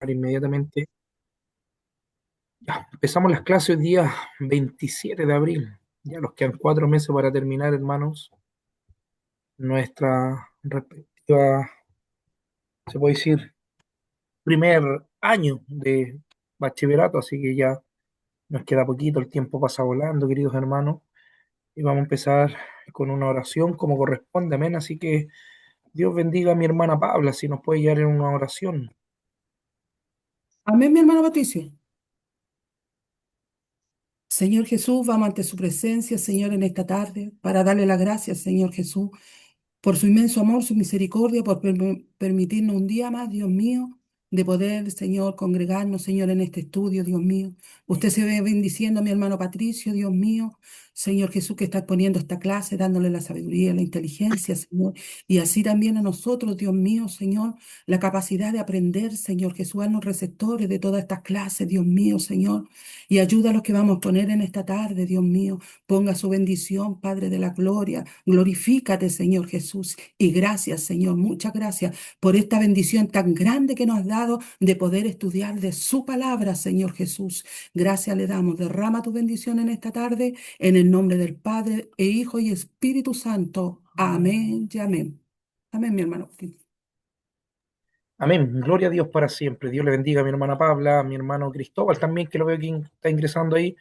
inmediatamente. Ya, empezamos las clases el día 27 de abril. Ya nos quedan 4 meses para terminar, hermanos, nuestra respectiva, se puede decir, primer año de bachillerato, así que ya nos queda poquito, el tiempo pasa volando, queridos hermanos, y vamos a empezar con una oración como corresponde, amén. Así que Dios bendiga a mi hermana Pabla, si nos puede guiar en una oración. Amén, mi hermano Patricio. Señor Jesús, vamos ante su presencia, Señor, en esta tarde, para darle las gracias, Señor Jesús, por su inmenso amor, su misericordia, por permitirnos un día más, Dios mío, de poder, Señor, congregarnos, Señor, en este estudio, Dios mío. Usted se ve bendiciendo a mi hermano Patricio, Dios mío, Señor Jesús, que está exponiendo esta clase, dándole la sabiduría, la inteligencia, Señor, y así también a nosotros, Dios mío, Señor, la capacidad de aprender, Señor Jesús, haznos receptores de todas estas clases, Dios mío, Señor, y ayuda a los que vamos a poner en esta tarde, Dios mío. Ponga su bendición, Padre de la gloria. Glorifícate, Señor Jesús. Y gracias, Señor, muchas gracias por esta bendición tan grande que nos has dado de poder estudiar de su palabra, Señor Jesús. Gracias le damos. Derrama tu bendición en esta tarde, en el nombre del Padre, e Hijo y Espíritu Santo. Amén y amén. Amén, mi hermano. Amén. Gloria a Dios para siempre. Dios le bendiga a mi hermana Pabla, a mi hermano Cristóbal también, que lo veo que está ingresando ahí.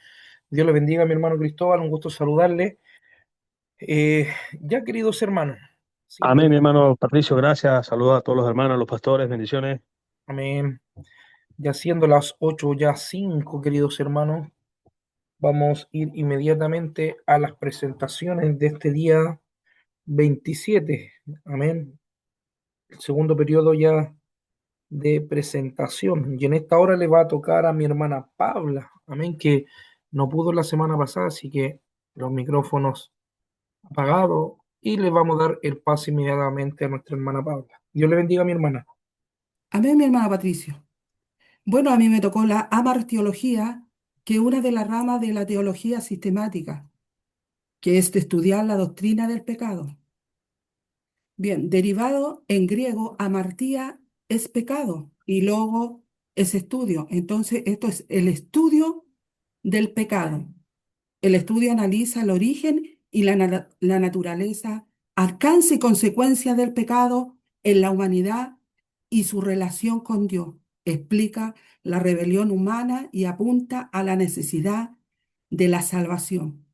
Dios le bendiga a mi hermano Cristóbal, un gusto saludarle. Eh, ya, queridos hermanos, siendo Amén, mi ya, hermano Patricio, gracias. Saludos a todos los hermanos, los pastores, bendiciones. amén, ya siendo las 8:05, queridos hermanos, vamos a ir inmediatamente a las presentaciones de este día 27. Amén. El segundo periodo ya de presentación. Y en esta hora le va a tocar a mi hermana Paula, amén, que no pudo la semana pasada, así que los micrófonos apagados y le vamos a dar el paso inmediatamente a nuestra hermana Paula. Dios le bendiga a mi hermana. Amén, mi hermano Patricio. Bueno, a mí me tocó la amartiología, que es una de las ramas de la teología sistemática, que es de estudiar la doctrina del pecado. Bien, derivado en griego, amartía es pecado y logo es estudio. Entonces, esto es el estudio del pecado. El estudio analiza el origen y la naturaleza, alcance y consecuencia del pecado en la humanidad y su relación con Dios. Explica la rebelión humana y apunta a la necesidad de la salvación.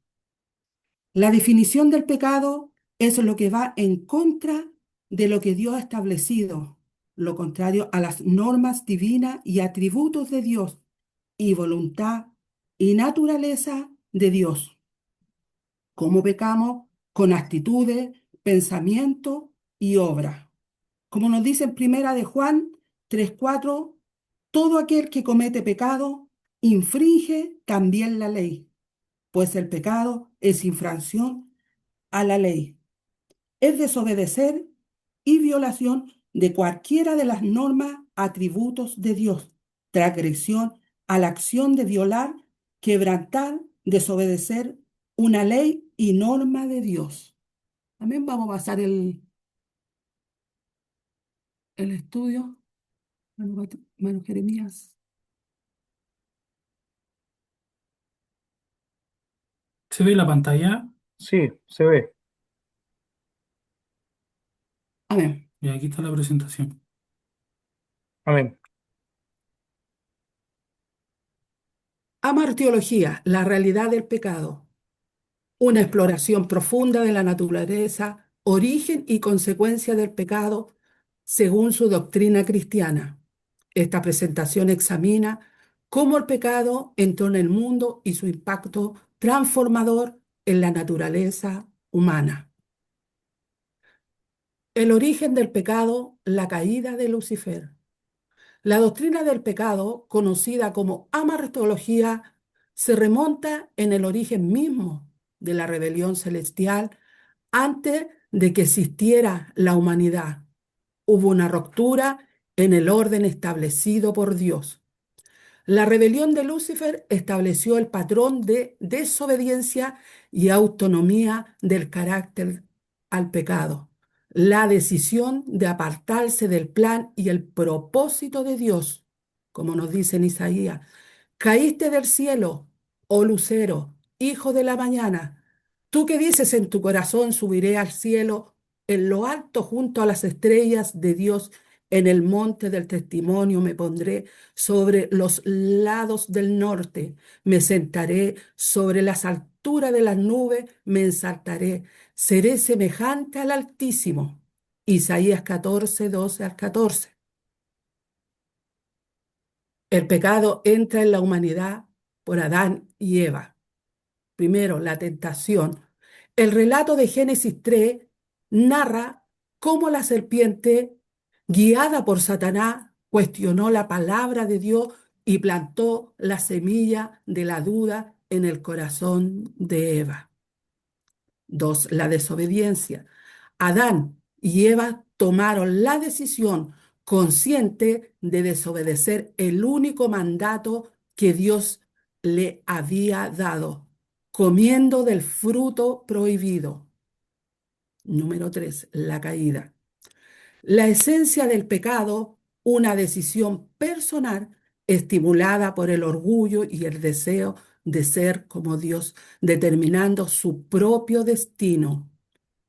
La definición del pecado es lo que va en contra de lo que Dios ha establecido, lo contrario a las normas divinas y atributos de Dios y voluntad y naturaleza de Dios. ¿Cómo pecamos? Con actitudes, pensamientos y obras. Como nos dice en Primera de Juan 3:4, todo aquel que comete pecado infringe también la ley, pues el pecado es infracción a la ley. Es desobedecer y violación de cualquiera de las normas, atributos de Dios, transgresión a la acción de violar, quebrantar, desobedecer una ley y norma de Dios. También vamos a pasar el estudio, hermano Jeremías. ¿Se ve la pantalla? Sí, se ve. Amén. Y aquí está la presentación. Amén. Amartiología, la realidad del pecado. Una exploración profunda de la naturaleza, origen y consecuencia del pecado según su doctrina cristiana. Esta presentación examina cómo el pecado entró en el mundo y su impacto transformador en la naturaleza humana. El origen del pecado, la caída de Lucifer. La doctrina del pecado, conocida como amartología, se remonta en el origen mismo de la rebelión celestial antes de que existiera la humanidad. Hubo una ruptura en el orden establecido por Dios. La rebelión de Lucifer estableció el patrón de desobediencia y autonomía del carácter al pecado. La decisión de apartarse del plan y el propósito de Dios. como nos dice en Isaías. Caíste del cielo, oh lucero, hijo de la mañana. Tú que dices en tu corazón, subiré al cielo, en lo alto junto a las estrellas de Dios, en el monte del testimonio me pondré sobre los lados del norte, me sentaré sobre las alturas de las nubes, me ensaltaré, seré semejante al Altísimo. Isaías 14, 12 al 14. El pecado entra en la humanidad por Adán y Eva. Primero, la tentación. El relato de Génesis 3 narra cómo la serpiente, guiada por Satanás, cuestionó la palabra de Dios y plantó la semilla de la duda en el corazón de Eva. Dos, la desobediencia. Adán y Eva tomaron la decisión consciente de desobedecer el único mandato que Dios le había dado, comiendo del fruto prohibido. Número 3, la caída. La esencia del pecado, una decisión personal estimulada por el orgullo y el deseo de ser como Dios, determinando su propio destino.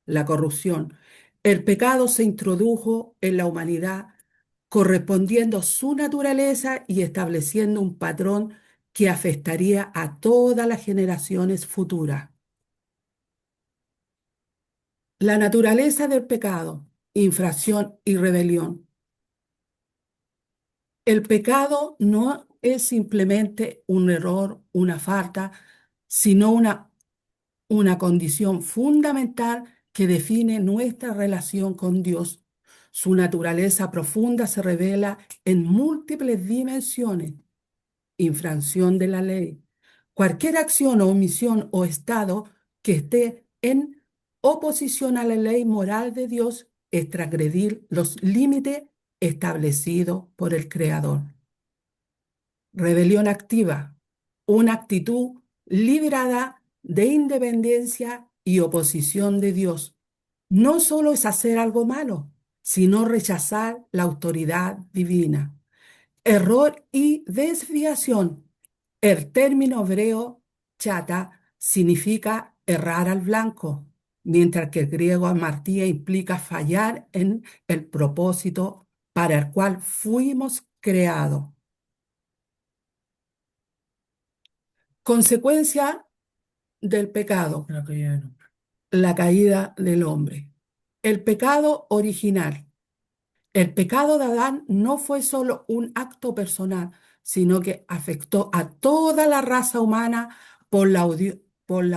La corrupción. El pecado se introdujo en la humanidad correspondiendo su naturaleza y estableciendo un patrón que afectaría a todas las generaciones futuras. La naturaleza del pecado, infracción y rebelión. El pecado no es simplemente un error, una falta, sino una condición fundamental que define nuestra relación con Dios. Su naturaleza profunda se revela en múltiples dimensiones. Infracción de la ley. Cualquier acción o omisión o estado que esté en oposición a la ley moral de Dios es transgredir los límites establecidos por el Creador. Rebelión activa, una actitud liberada de independencia y oposición de Dios. No solo es hacer algo malo, sino rechazar la autoridad divina. Error y desviación. El término hebreo chata significa errar al blanco, mientras que el griego amartía implica fallar en el propósito para el cual fuimos creados. Consecuencia del pecado, La caída del hombre. la caída del hombre. El pecado original. El pecado de Adán no fue solo un acto personal, sino que afectó a toda la raza humana por la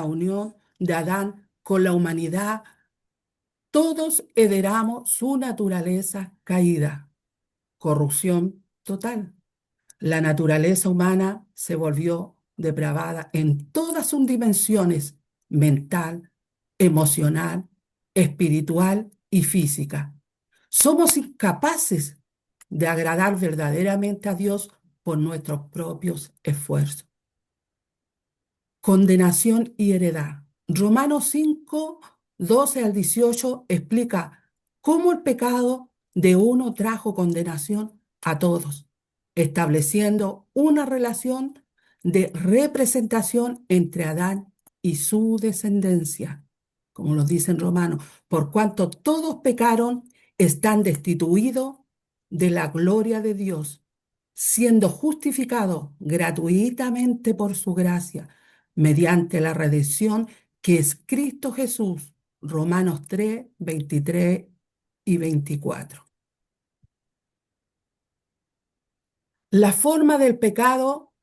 unión de Adán con la humanidad. Todos heredamos su naturaleza caída, corrupción total. La naturaleza humana se volvió depravada en todas sus dimensiones, mental, emocional, espiritual y física. Somos incapaces de agradar verdaderamente a Dios por nuestros propios esfuerzos. Condenación y heredad. Romanos 5, 12 al 18 explica cómo el pecado de uno trajo condenación a todos, estableciendo una relación de representación entre Adán y su descendencia, como lo dice en Romanos, por cuanto todos pecaron, están destituidos de la gloria de Dios, siendo justificados gratuitamente por su gracia mediante la redención que es Cristo Jesús. Romanos 3, 23 y 24. La forma del pecado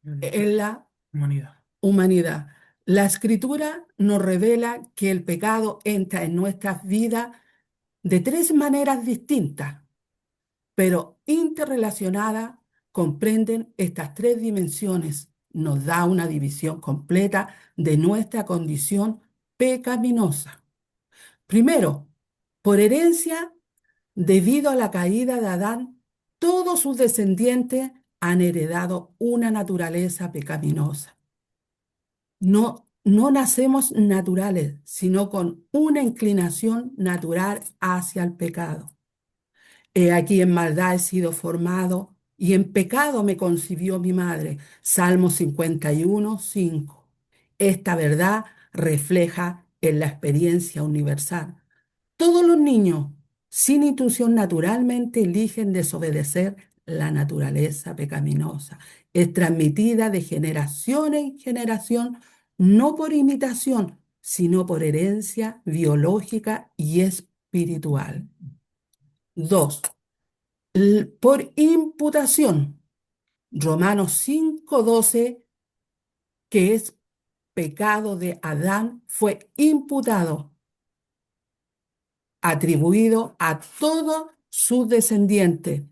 en la Humanidad. humanidad. La Escritura nos revela que el pecado entra en nuestras vidas de tres maneras distintas, pero interrelacionadas, comprenden estas tres dimensiones. Nos da una división completa de nuestra condición pecaminosa. Primero, por herencia, debido a la caída de Adán, todos sus descendientes han heredado una naturaleza pecaminosa. No nacemos naturales, sino con una inclinación natural hacia el pecado. He aquí en maldad he sido formado y en pecado me concibió mi madre. Salmo 51, 5. Esta verdad refleja en la experiencia universal. Todos los niños, sin intuición, naturalmente eligen desobedecer la naturaleza pecaminosa. Es transmitida de generación en generación, no por imitación, sino por herencia biológica y espiritual. 2. Por imputación. Romanos 5:12, que es pecado de Adán, fue imputado, atribuido a todos sus descendientes.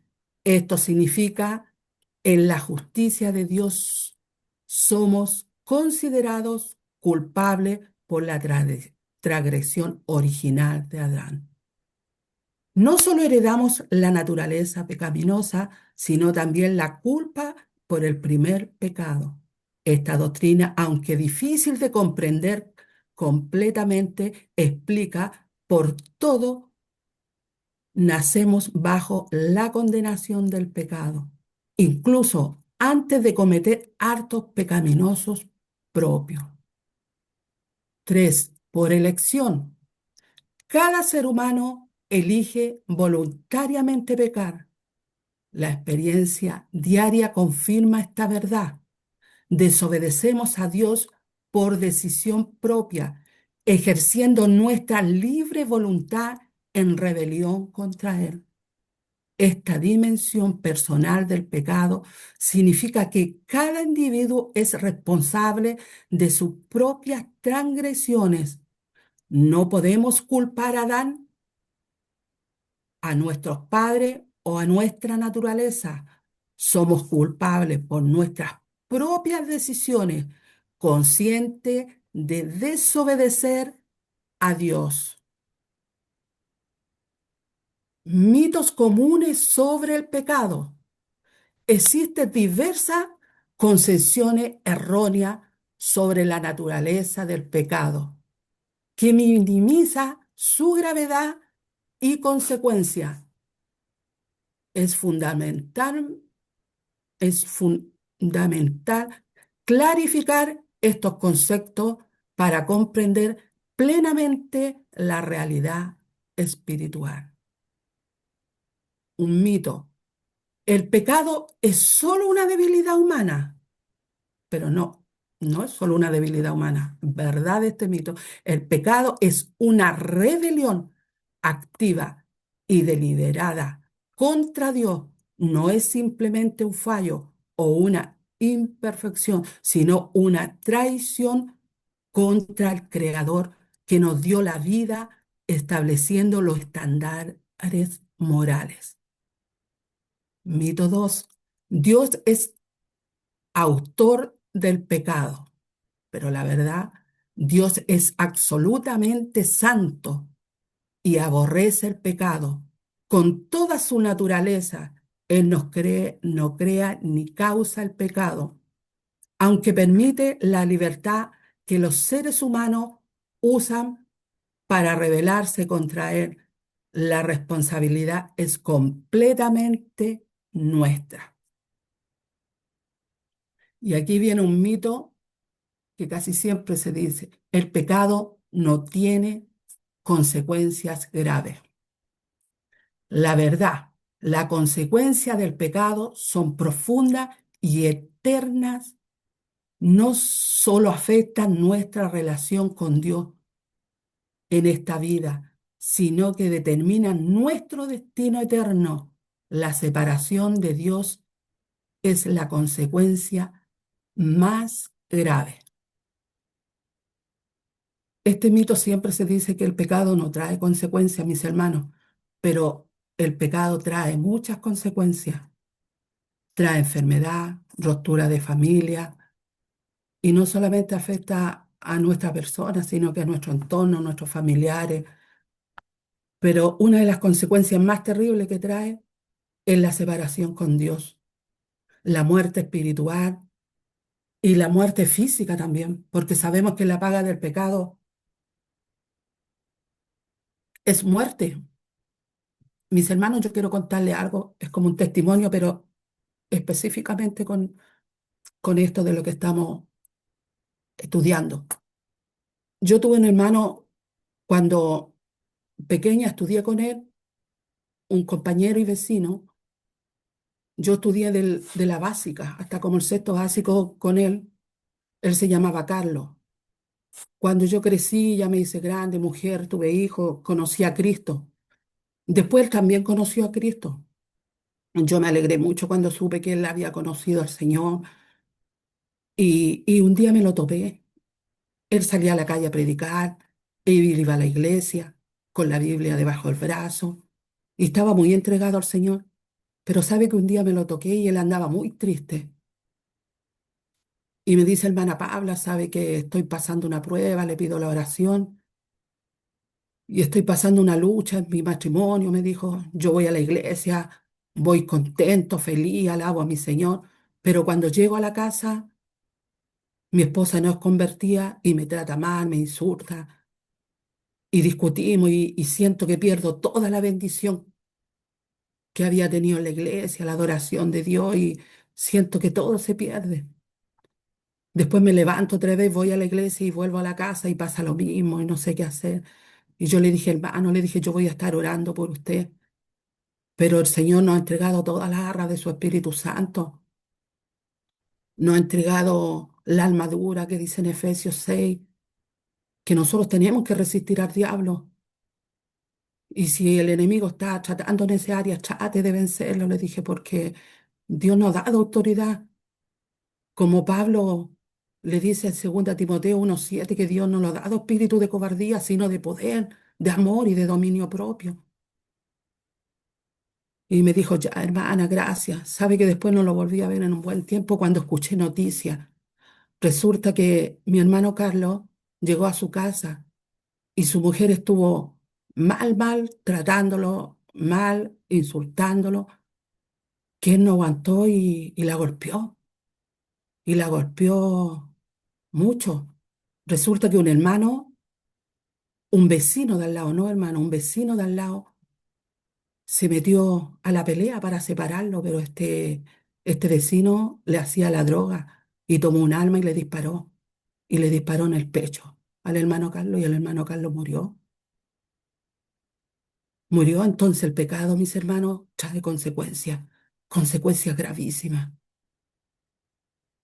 Esto significa, en la justicia de Dios somos considerados culpables por la transgresión original de Adán. No solo heredamos la naturaleza pecaminosa, sino también la culpa por el primer pecado. Esta doctrina, aunque difícil de comprender completamente, explica por todo nacemos bajo la condenación del pecado, incluso antes de cometer actos pecaminosos propios. 3. Por elección. Cada ser humano elige voluntariamente pecar. La experiencia diaria confirma esta verdad. Desobedecemos a Dios por decisión propia, ejerciendo nuestra libre voluntad en rebelión contra Él. Esta dimensión personal del pecado significa que cada individuo es responsable de sus propias transgresiones. No podemos culpar a Adán, a nuestros padres o a nuestra naturaleza. Somos culpables por nuestras propias decisiones, conscientes de desobedecer a Dios. Mitos comunes sobre el pecado. Existen diversas concepciones erróneas sobre la naturaleza del pecado, que minimiza su gravedad y consecuencia. Es fundamental clarificar estos conceptos para comprender plenamente la realidad espiritual. Un mito. El pecado es solo una debilidad humana, pero no, no es solo una debilidad humana. ¿Verdad este mito? El pecado es una rebelión activa y deliberada contra Dios. No es simplemente un fallo o una imperfección, sino una traición contra el Creador que nos dio la vida estableciendo los estándares morales. Mito 2. Dios es autor del pecado, pero la verdad, Dios es absolutamente santo y aborrece el pecado. Con toda su naturaleza, Él no crea ni causa el pecado, aunque permite la libertad que los seres humanos usan para rebelarse contra Él. La responsabilidad es completamente nuestra. Y aquí viene un mito que casi siempre se dice: el pecado no tiene consecuencias graves. La verdad, la consecuencia del pecado son profundas y eternas. No solo afectan nuestra relación con Dios en esta vida, sino que determinan nuestro destino eterno. La separación de Dios es la consecuencia más grave. Este mito siempre se dice que el pecado no trae consecuencias, mis hermanos, pero el pecado trae muchas consecuencias. Trae enfermedad, ruptura de familia, y no solamente afecta a nuestra persona, sino que a nuestro entorno, a nuestros familiares. Pero una de las consecuencias más terribles que trae es la separación con Dios, la muerte espiritual y la muerte física también, porque sabemos que la paga del pecado es muerte. Mis hermanos, yo quiero contarles algo, es como un testimonio, pero específicamente con esto de lo que estamos estudiando. Yo tuve un hermano cuando pequeña, estudié con él, un compañero y vecino. Yo estudié de la básica hasta como el sexto básico con él. Él se llamaba Carlos. Cuando yo crecí, ya me hice grande, mujer, tuve hijos, conocí a Cristo. Después él también conoció a Cristo. Yo me alegré mucho cuando supe que él había conocido al Señor y un día me lo topé. Él salía a la calle a predicar, él iba a la iglesia con la Biblia debajo del brazo y estaba muy entregado al Señor. Pero sabe que un día me lo toqué y él andaba muy triste. Y me dice, hermana Pabla, sabe que estoy pasando una prueba, le pido la oración y estoy pasando una lucha en mi matrimonio. Me dijo, yo voy a la iglesia, voy contento, feliz, alabo a mi Señor, pero cuando llego a la casa, mi esposa no es convertida y me trata mal, me insulta y discutimos y siento que pierdo toda la bendición que había tenido en la iglesia, la adoración de Dios y siento que todo se pierde. Después me levanto otra vez, voy a la iglesia y vuelvo a la casa y pasa lo mismo y no sé qué hacer. Y yo le dije, hermano, le dije, yo voy a estar orando por usted, pero el Señor nos ha entregado todas las arras de su Espíritu Santo, nos ha entregado la armadura que dice en Efesios 6, que nosotros tenemos que resistir al diablo. Y si el enemigo está tratando en ese área, trate de vencerlo, le dije, porque Dios nos ha dado autoridad. Como Pablo le dice en 2 Timoteo 1:7 que Dios no nos ha dado espíritu de cobardía, sino de poder, de amor y de dominio propio. Y me dijo, ya, hermana, gracias. Sabe que después no lo volví a ver en un buen tiempo cuando escuché noticias. Resulta que mi hermano Carlos llegó a su casa y su mujer estuvo mal, tratándolo mal, insultándolo, que él no aguantó y la golpeó. Y la golpeó mucho. Resulta que un hermano, un vecino de al lado, no hermano, un vecino de al lado, se metió a la pelea para separarlo, pero este vecino le hacía la droga y tomó un arma y le disparó en el pecho al hermano Carlos y el hermano Carlos murió. Murió entonces el pecado, mis hermanos, trae consecuencias, consecuencias gravísimas,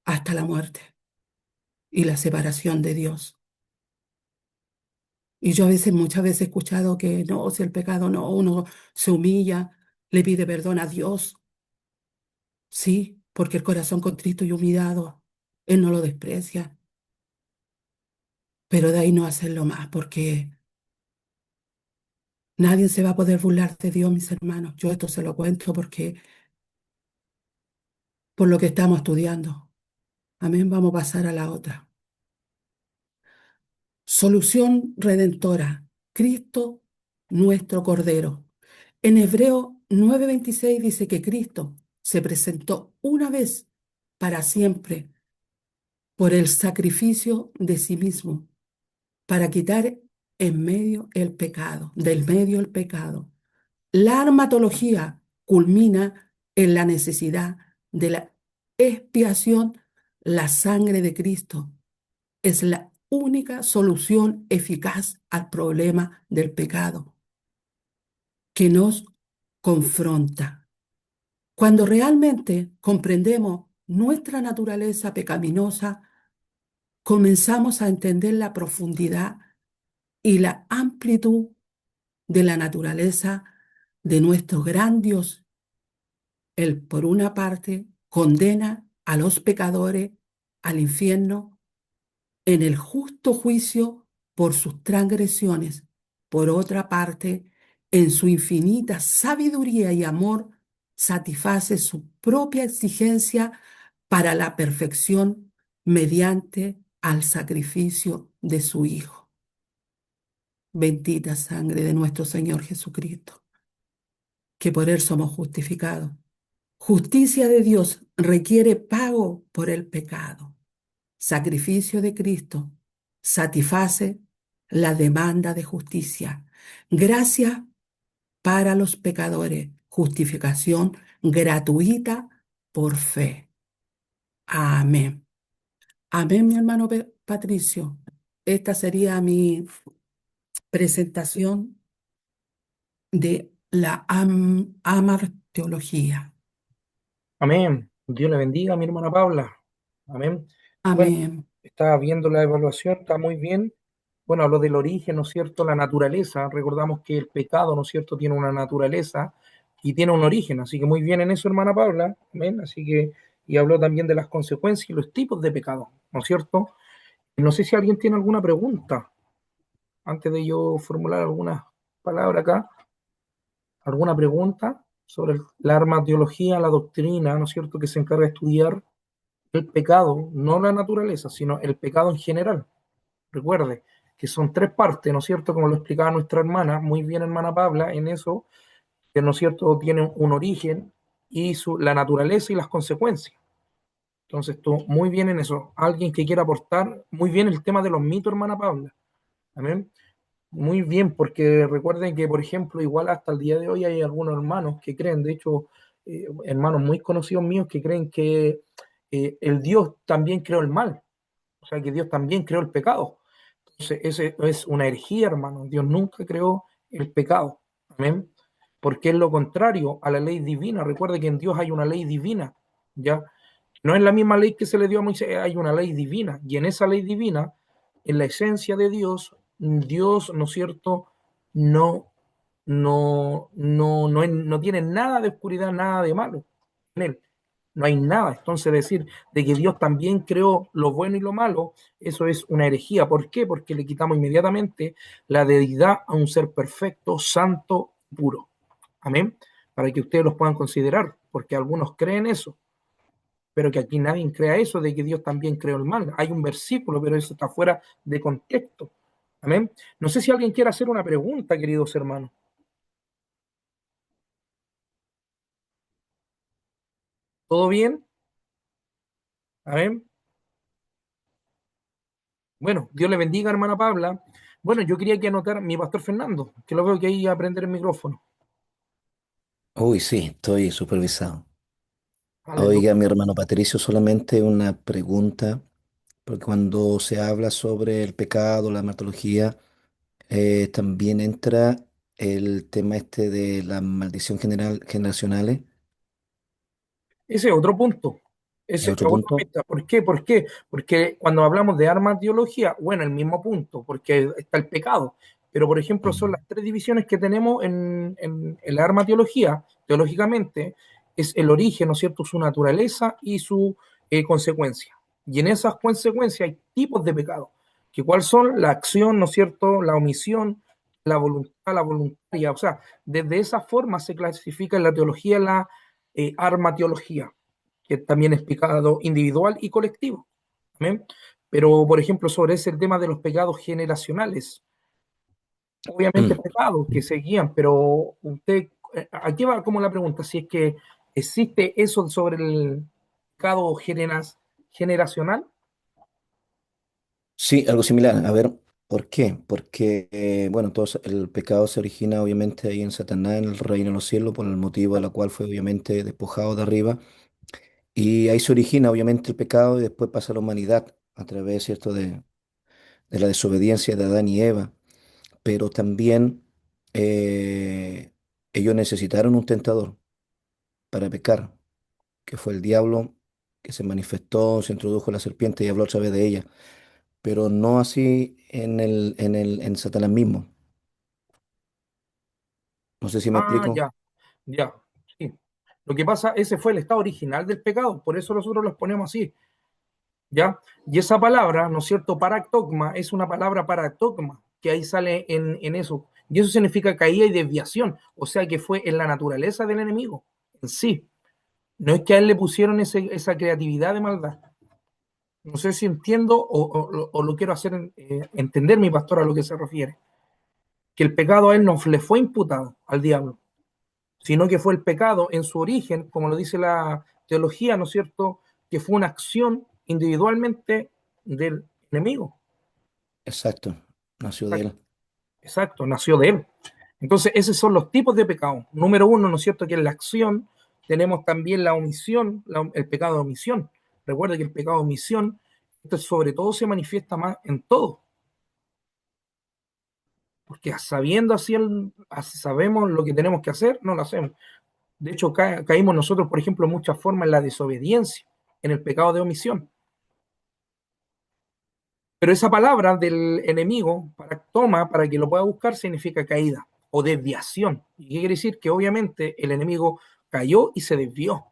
hasta la muerte y la separación de Dios. Y yo a veces, muchas veces he escuchado que no, si el pecado no, uno se humilla, le pide perdón a Dios. Sí, porque el corazón contrito y humillado, Él no lo desprecia. Pero de ahí no hacerlo más, porque nadie se va a poder burlar de Dios, mis hermanos. Yo esto se lo cuento porque por lo que estamos estudiando. Amén, vamos a pasar a la otra. Solución redentora. Cristo, nuestro Cordero. En Hebreo 9:26 dice que Cristo se presentó una vez para siempre por el sacrificio de sí mismo, para quitar en medio el pecado, del medio el pecado. La armatología culmina en la necesidad de la expiación. La sangre de Cristo es la única solución eficaz al problema del pecado que nos confronta. Cuando realmente comprendemos nuestra naturaleza pecaminosa, comenzamos a entender la profundidad y la amplitud de la naturaleza de nuestro gran Dios. Él, por una parte, condena a los pecadores al infierno en el justo juicio por sus transgresiones. Por otra parte, en su infinita sabiduría y amor, satisface su propia exigencia para la perfección mediante al sacrificio de su Hijo. Bendita sangre de nuestro Señor Jesucristo, que por Él somos justificados. Justicia de Dios requiere pago por el pecado. Sacrificio de Cristo satisface la demanda de justicia. Gracia para los pecadores, justificación gratuita por fe. Amén. Amén, mi hermano Patricio. Esta sería mi presentación de la amarteología. Amén. Dios le bendiga a mi hermana Paula. Amén. Bueno, Amén. está viendo la evaluación, está muy bien. Bueno, habló del origen, ¿no es cierto? La naturaleza. Recordamos que el pecado, ¿no es cierto?, tiene una naturaleza y tiene un origen. Así que muy bien en eso, hermana Paula. Amén. Así que, y habló también de las consecuencias y los tipos de pecado, ¿no es cierto? No sé si alguien tiene alguna pregunta antes de yo formular algunas palabras acá. ¿Alguna pregunta sobre la armateología, la doctrina, ¿no es cierto?, que se encarga de estudiar el pecado, no la naturaleza, sino el pecado en general. Recuerde que son tres partes, ¿no es cierto? Como lo explicaba nuestra hermana, muy bien hermana Pabla, en eso, que, ¿no es cierto?, tienen un origen y la naturaleza y las consecuencias. Entonces, tú, muy bien en eso. Alguien que quiera aportar, muy bien el tema de los mitos, hermana Pabla. Amén. Muy bien, porque recuerden que, por ejemplo, igual hasta el día de hoy hay algunos hermanos que creen, de hecho, hermanos muy conocidos míos que creen que el Dios también creó el mal, o sea, que Dios también creó el pecado. Entonces, ese es una herejía, hermano. Dios nunca creó el pecado. Amén. Porque es lo contrario a la ley divina. Recuerde que en Dios hay una ley divina, ¿ya? No es la misma ley que se le dio a Moisés, hay una ley divina. Y en esa ley divina, en la esencia de Dios, Dios, ¿no es cierto?, no, no tiene nada de oscuridad, nada de malo en él. No hay nada. Entonces decir de que Dios también creó lo bueno y lo malo, eso es una herejía. ¿Por qué? Porque le quitamos inmediatamente la deidad a un ser perfecto, santo, puro. Amén. Para que ustedes los puedan considerar, porque algunos creen eso, pero que aquí nadie crea eso de que Dios también creó el mal. Hay un versículo, pero eso está fuera de contexto. Amén. No sé si alguien quiere hacer una pregunta, queridos hermanos. ¿Todo bien? Amén. Bueno, Dios le bendiga, hermana Pabla. Bueno, yo quería que anotara mi pastor Fernando, que lo veo que ahí a prender el micrófono. Uy, sí, estoy supervisado. Oiga, Aleluya. mi hermano Patricio, solamente una pregunta, porque cuando se habla sobre el pecado, la hematología, también entra el tema este de la maldición generacionales. Ese es otro punto. ¿Es Ese es otro otra punto? pista. ¿Por qué? ¿Por qué? Porque cuando hablamos de armas teología, bueno, el mismo punto, porque está el pecado. Pero, por ejemplo, son Mm. las tres divisiones que tenemos en la arma teología, teológicamente, es el origen, ¿no es cierto?, su naturaleza y su consecuencia. Y en esas consecuencias hay tipos de pecado, que cuáles son la acción, ¿no es cierto?, la omisión, la voluntaria. O sea, desde esa forma se clasifica en la teología la armateología, que también es pecado individual y colectivo. ¿Amén? Pero, por ejemplo, sobre ese tema de los pecados generacionales, obviamente Mm. pecados que se guían, pero usted, aquí va como la pregunta, si es que existe eso sobre el pecado generacional. Sí, algo similar. A ver, ¿por qué? Porque, bueno, el pecado se origina obviamente ahí en Satanás, en el reino de los cielos, por el motivo de la cual fue obviamente despojado de arriba. Y ahí se origina obviamente el pecado y después pasa a la humanidad a través, ¿cierto?, de la desobediencia de Adán y Eva. Pero también eh, ellos necesitaron un tentador para pecar, que fue el diablo que se manifestó, se introdujo la serpiente y habló a través de ella, pero no así en Satanás mismo. No sé si me Ah, explico. ya, ya, sí. Lo que pasa, ese fue el estado original del pecado, por eso nosotros los ponemos así. ¿Ya? Y esa palabra, ¿no es cierto? Paractogma es una palabra paractogma, que ahí sale en eso. Y eso significa caída y desviación, o sea que fue en la naturaleza del enemigo, en sí. No es que a él le pusieron esa creatividad de maldad. No sé si entiendo o lo quiero hacer entender, mi pastor, a lo que se refiere. Que el pecado a él no le fue imputado al diablo, sino que fue el pecado en su origen, como lo dice la teología, ¿no es cierto? Que fue una acción individualmente del enemigo. Exacto, nació de Exacto, él. exacto, nació de él. Entonces, esos son los tipos de pecado. Número uno, ¿no es cierto?, que es la acción, tenemos también la omisión, el pecado de omisión. Recuerda que el pecado de omisión, esto sobre todo se manifiesta más en todo, porque sabiendo así, sabemos lo que tenemos que hacer, no lo hacemos. De hecho, caímos nosotros, por ejemplo, en muchas formas en la desobediencia, en el pecado de omisión. Pero esa palabra del enemigo, para que lo pueda buscar, significa caída o desviación. ¿Y qué quiere decir? Que obviamente el enemigo cayó y se desvió.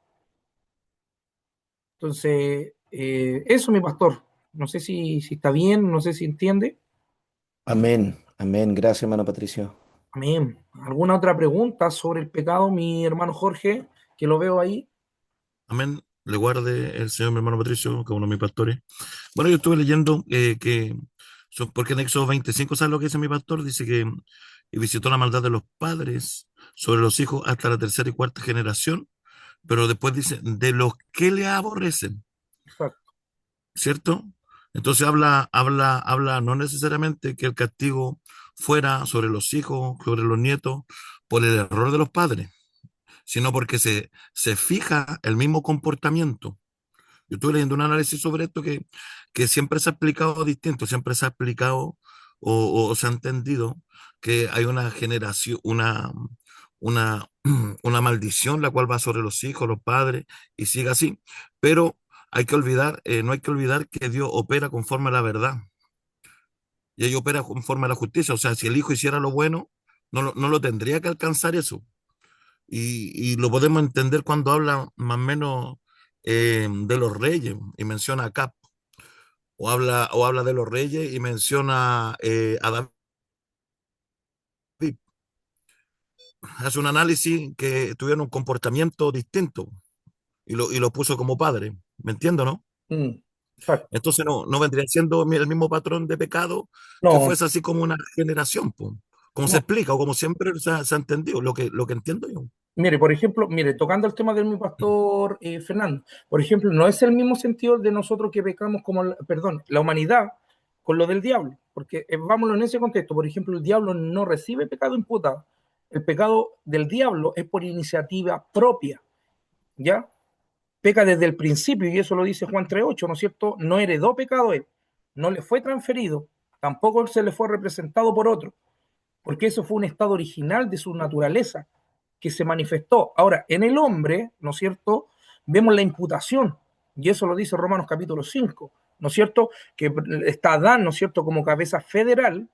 Entonces, eso, mi pastor. No sé si está bien, no sé si entiende. Amén, amén. Gracias, hermano Patricio. Amén. ¿Alguna otra pregunta sobre el pecado, mi hermano Jorge, que lo veo ahí? Amén. Le guarde el Señor, mi hermano Patricio, que es uno de mis pastores. Bueno, yo estuve leyendo porque en Éxodo 25, ¿sabes lo que dice mi pastor? Dice que y visitó la maldad de los padres sobre los hijos hasta la tercera y cuarta generación, pero después dice, de los que le aborrecen, Exacto. ¿cierto? Entonces habla no necesariamente que el castigo fuera sobre los hijos, sobre los nietos, por el error de los padres, sino porque se fija el mismo comportamiento. Yo estuve leyendo un análisis sobre esto que siempre se ha explicado distinto, siempre se ha explicado o se ha entendido que hay una generación, una, una maldición la cual va sobre los hijos, los padres, y sigue así. Pero no hay que olvidar que Dios opera conforme a la verdad y Él opera conforme a la justicia. O sea, si el hijo hiciera lo bueno, no lo tendría que alcanzar eso. Y lo podemos entender cuando habla más o menos de los reyes y menciona a Cap, o habla de los reyes y menciona a David. Hace un análisis que tuvieron un comportamiento distinto y lo puso como padre. ¿Me entiendo, no? Exacto. Entonces no vendría siendo el mismo patrón de pecado que No, fuese así como una generación, po. Como se no. explica o como siempre se ha entendido, lo que entiendo yo. Mire, por ejemplo, mire, tocando el tema de mi pastor Fernando, por ejemplo, no es el mismo sentido de nosotros que pecamos como, perdón, la humanidad con lo del diablo, porque vámonos en ese contexto, por ejemplo, el diablo no recibe pecado imputado, el pecado del diablo es por iniciativa propia, ¿ya? Peca desde el principio, y eso lo dice Juan 3:8, ¿no es cierto? No heredó pecado él, no le fue transferido, tampoco se le fue representado por otro, porque eso fue un estado original de su naturaleza que se manifestó. Ahora, en el hombre, ¿no es cierto?, vemos la imputación, y eso lo dice Romanos capítulo 5, ¿no es cierto?, que está Adán, ¿no es cierto?, como cabeza federal.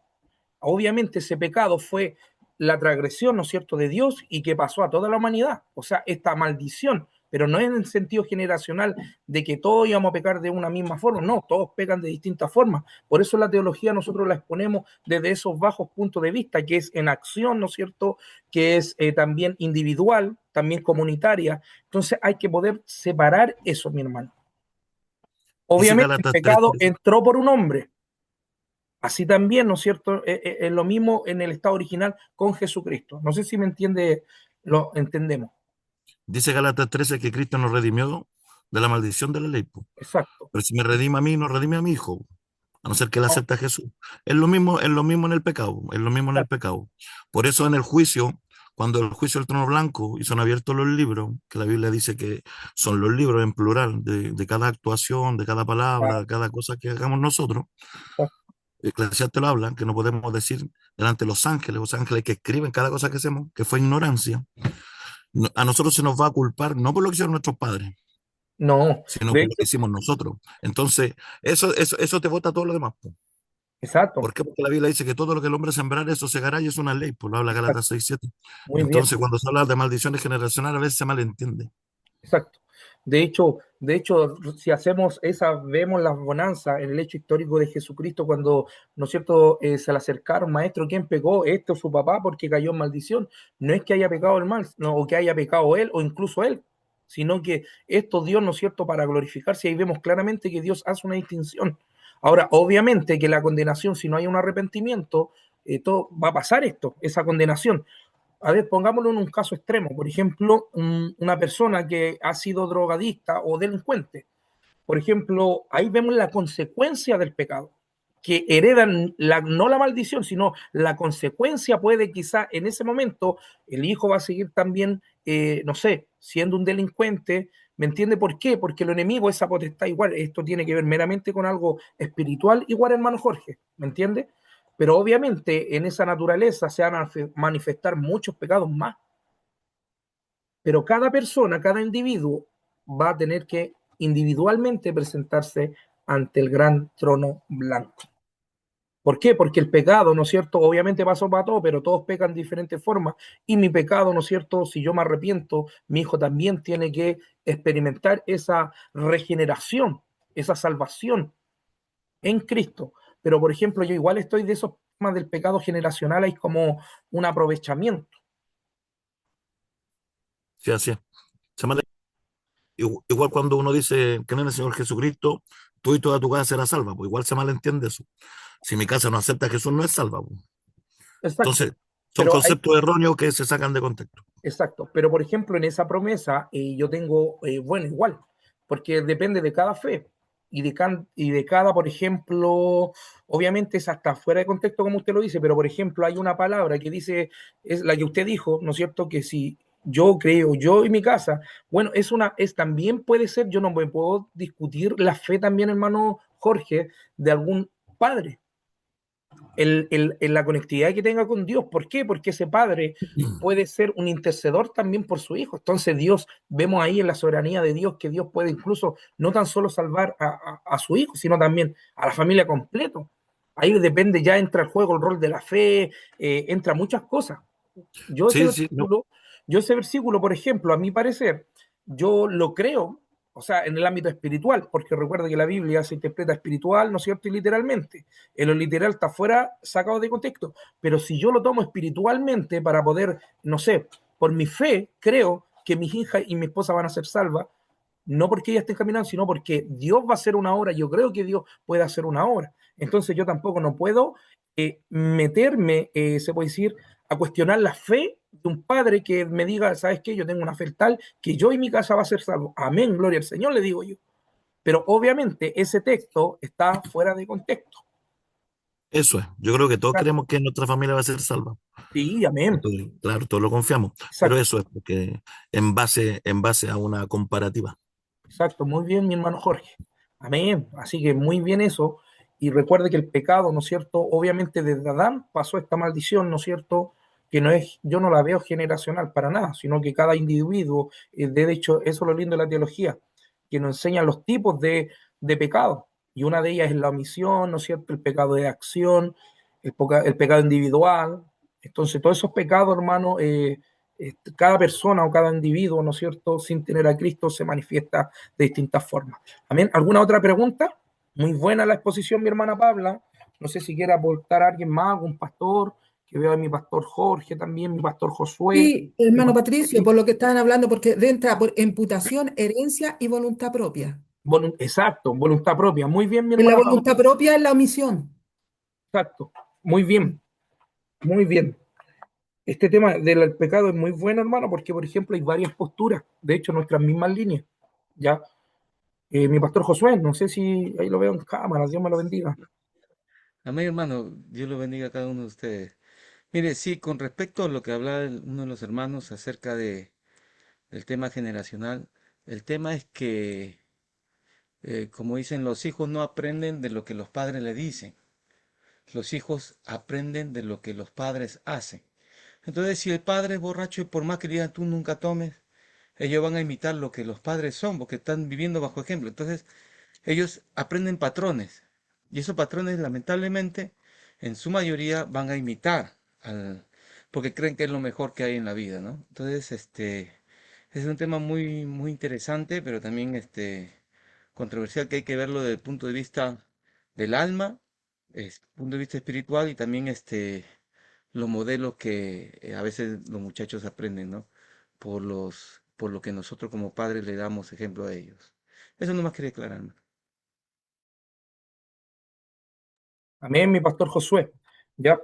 Obviamente ese pecado fue la transgresión, ¿no es cierto?, de Dios y que pasó a toda la humanidad. O sea, esta maldición, pero no en el sentido generacional de que todos íbamos a pecar de una misma forma, no, todos pecan de distintas formas. Por eso la teología nosotros la exponemos desde esos bajos puntos de vista, que es en acción, ¿no es cierto?, que es también individual, también comunitaria. Entonces hay que poder separar eso, mi hermano. Dice Obviamente el Gálatas pecado 3:13. entró por un hombre, así también, ¿no es cierto? Es lo mismo en el estado original con Jesucristo. No sé si me entiende, lo entendemos. Dice Gálatas 13 que Cristo nos redimió de la maldición de la ley, po. Exacto. Pero si me redime a mí, no redime a mi hijo, a no ser que él No, acepte a Jesús. Es lo mismo en el pecado, es lo mismo en el exacto. pecado. Por eso en el juicio, cuando el juicio del trono blanco y son abiertos los libros, que la Biblia dice que son los libros en plural de cada actuación, de cada palabra, de cada cosa que hagamos nosotros, Eclesiastés lo habla, que no podemos decir delante de los ángeles que escriben cada cosa que hacemos, que fue ignorancia. A nosotros se nos va a culpar no por lo que hicieron nuestros padres, No, sino de por lo hecho, que hicimos nosotros. Entonces, eso te bota todo lo demás, po. exacto, ¿Por qué? Porque la Biblia dice que todo lo que el hombre sembrar, eso segará, y es una ley, pues lo habla exacto. Gálatas 6:7. Muy bien. Entonces, cuando se habla de maldiciones generacionales, a veces se malentiende. Exacto. De hecho, si hacemos esa, vemos la bonanza en el hecho histórico de Jesucristo cuando, ¿no es cierto?, se le acercaron, maestro, ¿quién pecó? Este o su papá porque cayó en maldición. No es que haya pecado el mal, no, o que haya pecado él o incluso él, sino que esto Dios, ¿no es cierto?, para glorificarse. Ahí vemos claramente que Dios hace una distinción. Ahora, obviamente que la condenación, si no hay un arrepentimiento, todo va a pasar esto, esa condenación. A ver, pongámoslo en un caso extremo, por ejemplo, una persona que ha sido drogadicta o delincuente. Por ejemplo, ahí vemos la consecuencia del pecado, que heredan no la maldición, sino la consecuencia puede quizá en ese momento, el hijo va a seguir también, no sé, siendo un delincuente, ¿me entiende por qué? Porque el enemigo, esa potestad igual, esto tiene que ver meramente con algo espiritual, igual hermano Jorge, ¿me entiende? Pero obviamente en esa naturaleza se van a manifestar muchos pecados más. Pero cada persona, cada individuo va a tener que individualmente presentarse ante el gran trono blanco. ¿Por qué? Porque el pecado, ¿no es cierto? Obviamente pasó para todos, pero todos pecan de diferentes formas. Y mi pecado, ¿no es cierto? Si yo me arrepiento, mi hijo también tiene que experimentar esa regeneración, esa salvación en Cristo. Pero, por ejemplo, yo igual estoy de esos temas del pecado generacional, hay como un aprovechamiento. Sí, así es. Se manda- Igual cuando uno dice que no es el Señor Jesucristo, tú y toda tu casa será salva, pues igual se malentiende eso. Si mi casa no acepta a Jesús, no es salva, pues. Exacto. Entonces, son Pero hay, conceptos erróneos que se sacan de contexto. exacto, pero por ejemplo en esa promesa yo tengo, bueno, igual, porque depende de cada fe y de cada, por ejemplo, obviamente es hasta fuera de contexto como usted lo dice, pero por ejemplo hay una palabra que dice, es la que usted dijo, ¿no es cierto? Que si yo creo, yo y mi casa, bueno, también puede ser, yo no me puedo discutir la fe también, hermano Jorge, de algún padre la conectividad que tenga con Dios. ¿Por qué? Porque ese padre puede ser un intercedor también por su hijo. Entonces Dios, vemos ahí en la soberanía de Dios que Dios puede incluso no tan solo salvar a su hijo, sino también a la familia completo. Ahí depende, ya entra el juego, el rol de la fe, entra muchas cosas. Yo ese Sí, sí, no. versículo, yo ese versículo, por ejemplo, a mi parecer, yo lo creo, o sea, en el ámbito espiritual, porque recuerda que la Biblia se interpreta espiritual, ¿no es cierto? Y literalmente. En lo literal está fuera, sacado de contexto. Pero si yo lo tomo espiritualmente para poder, no sé, por mi fe, creo que mis hijas y mi esposa van a ser salvas, no porque ellas estén caminando, sino porque Dios va a hacer una obra. Yo creo que Dios puede hacer una obra. Entonces yo tampoco no puedo meterme, se puede decir, a cuestionar la fe de un padre que me diga, ¿sabes qué? Yo tengo una fe tal que yo y mi casa va a ser salvo. Amén, gloria al Señor, le digo yo. Pero obviamente ese texto está fuera de contexto. Eso es. Yo creo que todos Claro. queremos que nuestra familia va a ser salva. Sí, amén. Entonces, claro, todos lo confiamos. Pero Exacto, eso es porque en base a una comparativa. exacto. Muy bien, mi hermano Jorge. Amén. Así que muy bien eso. Y recuerde que el pecado, ¿no es cierto? Obviamente desde Adán pasó esta maldición, ¿no es cierto? Que no es, yo no la veo generacional para nada, sino que cada individuo, de hecho, eso es lo lindo de la teología, que nos enseñan los tipos de pecado. Y una de ellas es la omisión, ¿no es cierto? El pecado de acción, el pecado individual. Entonces, todos esos pecados, hermano, cada persona o cada individuo, ¿no es cierto?, sin tener a Cristo se manifiesta de distintas formas. Amén. ¿Alguna otra pregunta? Muy buena la exposición, mi hermana Pabla. No sé si quiere aportar a alguien más, algún pastor, que veo a mi pastor Jorge también, mi pastor Josué. Sí, hermano Patricio, por lo que estaban hablando, porque entra por imputación, herencia y voluntad propia. Exacto, voluntad propia. Muy bien, mi En la hermana Pabla. voluntad propia es la omisión. Exacto. Muy bien, muy bien. Este tema del pecado es muy bueno, hermano, porque, por ejemplo, hay varias posturas, de hecho, nuestras mismas líneas. ¿Ya? Mi pastor Josué, no sé si ahí lo veo en cámara, Dios me lo bendiga. Amén, hermano. Dios lo bendiga a cada uno de ustedes. Mire, sí, con respecto a lo que hablaba uno de los hermanos acerca del tema generacional, el tema es que, como dicen, los hijos no aprenden de lo que los padres le dicen. Los hijos aprenden de lo que los padres hacen. Entonces, si el padre es borracho y por más que digan tú nunca tomes, ellos van a imitar lo que los padres son, porque están viviendo bajo ejemplo. Entonces, ellos aprenden patrones y esos patrones lamentablemente en su mayoría van a imitar porque creen que es lo mejor que hay en la vida, ¿no? Entonces, es un tema muy muy interesante, pero también controversial que hay que verlo desde el punto de vista del alma, punto de vista espiritual y también los modelos que a veces los muchachos aprenden, ¿no? Por lo que nosotros como padres le damos ejemplo a ellos. Eso nomás quería aclararme. Amén, mi pastor Josué. ¿Ya?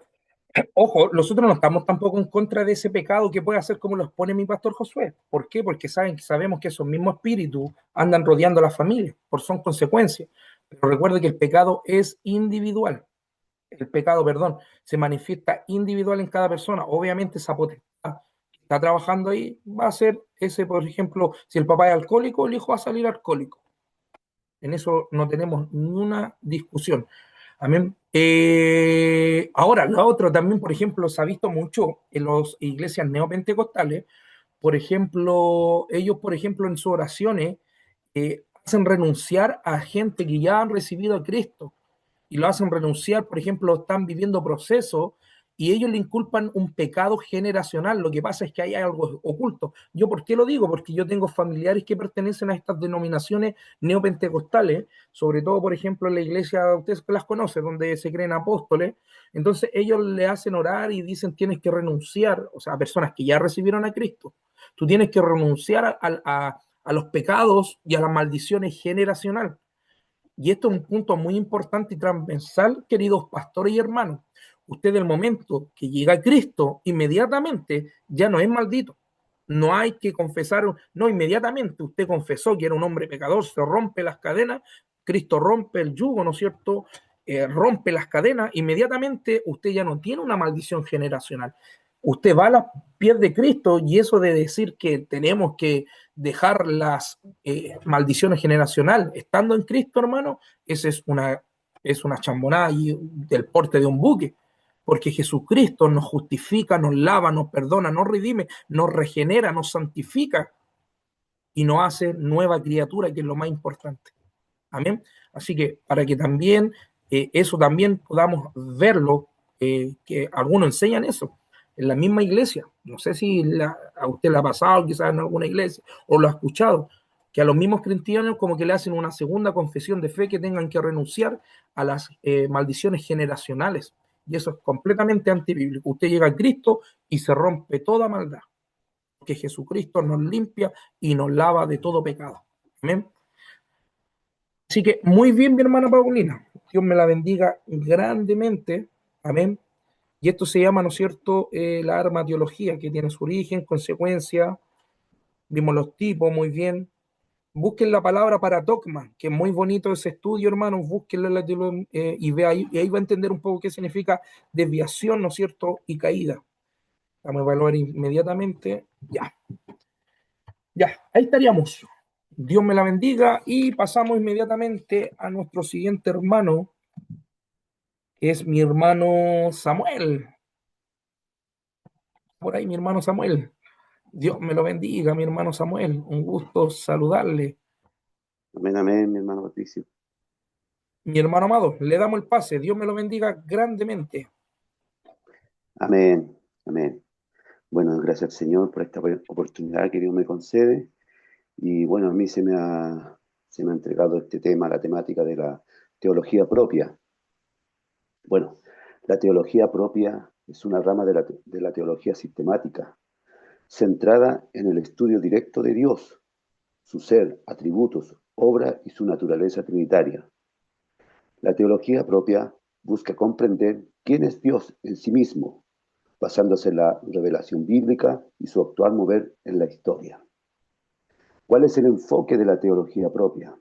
Ojo, nosotros no estamos tampoco en contra de ese pecado que puede hacer como lo expone mi pastor Josué. ¿Por qué? Porque sabemos que esos mismos espíritus andan rodeando a la familia, por son consecuencias. Pero recuerde que el pecado es individual. El pecado, perdón, se manifiesta individual en cada persona. Obviamente esa potestad está trabajando ahí, va a ser ese, por ejemplo, si el papá es alcohólico, el hijo va a salir alcohólico. En eso no tenemos ninguna discusión. Amén. Ahora, lo otro también, por ejemplo, se ha visto mucho en las iglesias neopentecostales. Por ejemplo, ellos, por ejemplo, en sus oraciones hacen renunciar a gente que ya han recibido a Cristo y lo hacen renunciar, por ejemplo, están viviendo procesos y ellos le inculpan un pecado generacional. Lo que pasa es que hay algo oculto. ¿Yo por qué lo digo? Porque yo tengo familiares que pertenecen a estas denominaciones neopentecostales, sobre todo, por ejemplo, en la iglesia, ustedes las conocen, donde se creen apóstoles. Entonces ellos le hacen orar y dicen tienes que renunciar, o sea, a personas que ya recibieron a Cristo. Tú tienes que renunciar a los pecados y a las maldiciones generacionales. Y esto es un punto muy importante y transversal, queridos pastores y hermanos. Usted, del momento que llega a Cristo, inmediatamente ya no es maldito. No hay que confesar, no, inmediatamente usted confesó que era un hombre pecador, se rompe las cadenas, Cristo rompe el yugo, ¿no es cierto? Rompe las cadenas, inmediatamente usted ya no tiene una maldición generacional. Usted va a los pies de Cristo y eso de decir que tenemos que dejar las maldiciones generacionales estando en Cristo, hermano, esa es una chambonada del porte de un buque, porque Jesucristo nos justifica, nos lava, nos perdona, nos redime, nos regenera, nos santifica y nos hace nueva criatura, que es lo más importante. Amén. Así que para que también eso también podamos verlo, que algunos enseñan eso en la misma iglesia. No sé si a usted le ha pasado, quizás en alguna iglesia, o lo ha escuchado, que a los mismos cristianos como que le hacen una segunda confesión de fe que tengan que renunciar a las maldiciones generacionales. Y eso es completamente antibíblico. Usted llega a Cristo y se rompe toda maldad, que Jesucristo nos limpia y nos lava de todo pecado. Amén. Así que muy bien, mi hermana Paulina. Dios me la bendiga grandemente. Amén. Y esto se llama, ¿no es cierto?, la armatiología, que tiene su origen, consecuencia. Vimos los tipos muy bien. Busquen la palabra para dogma, que es muy bonito ese estudio, hermanos. Búsquenla y ve ahí, y ahí va a entender un poco qué significa desviación, ¿no es cierto?, y caída. Vamos a evaluar inmediatamente. Ya, ya, ahí estaríamos. Dios me la bendiga y pasamos inmediatamente a nuestro siguiente hermano, que es mi hermano Samuel. Por ahí, mi hermano Samuel. Dios me lo bendiga, mi hermano Samuel. Un gusto saludarle. Amén, amén, mi hermano Patricio. Mi hermano amado, le damos el pase. Dios me lo bendiga grandemente. Amén, amén. Bueno, gracias al Señor por esta oportunidad que Dios me concede. Y bueno, a mí se me ha entregado este tema, la temática de la teología propia. Bueno, la teología propia es una rama de la teología sistemática, centrada en el estudio directo de Dios, su ser, atributos, obra y su naturaleza trinitaria. La teología propia busca comprender quién es Dios en sí mismo, basándose en la revelación bíblica y su actual mover en la historia. ¿Cuál es el enfoque de la teología propia?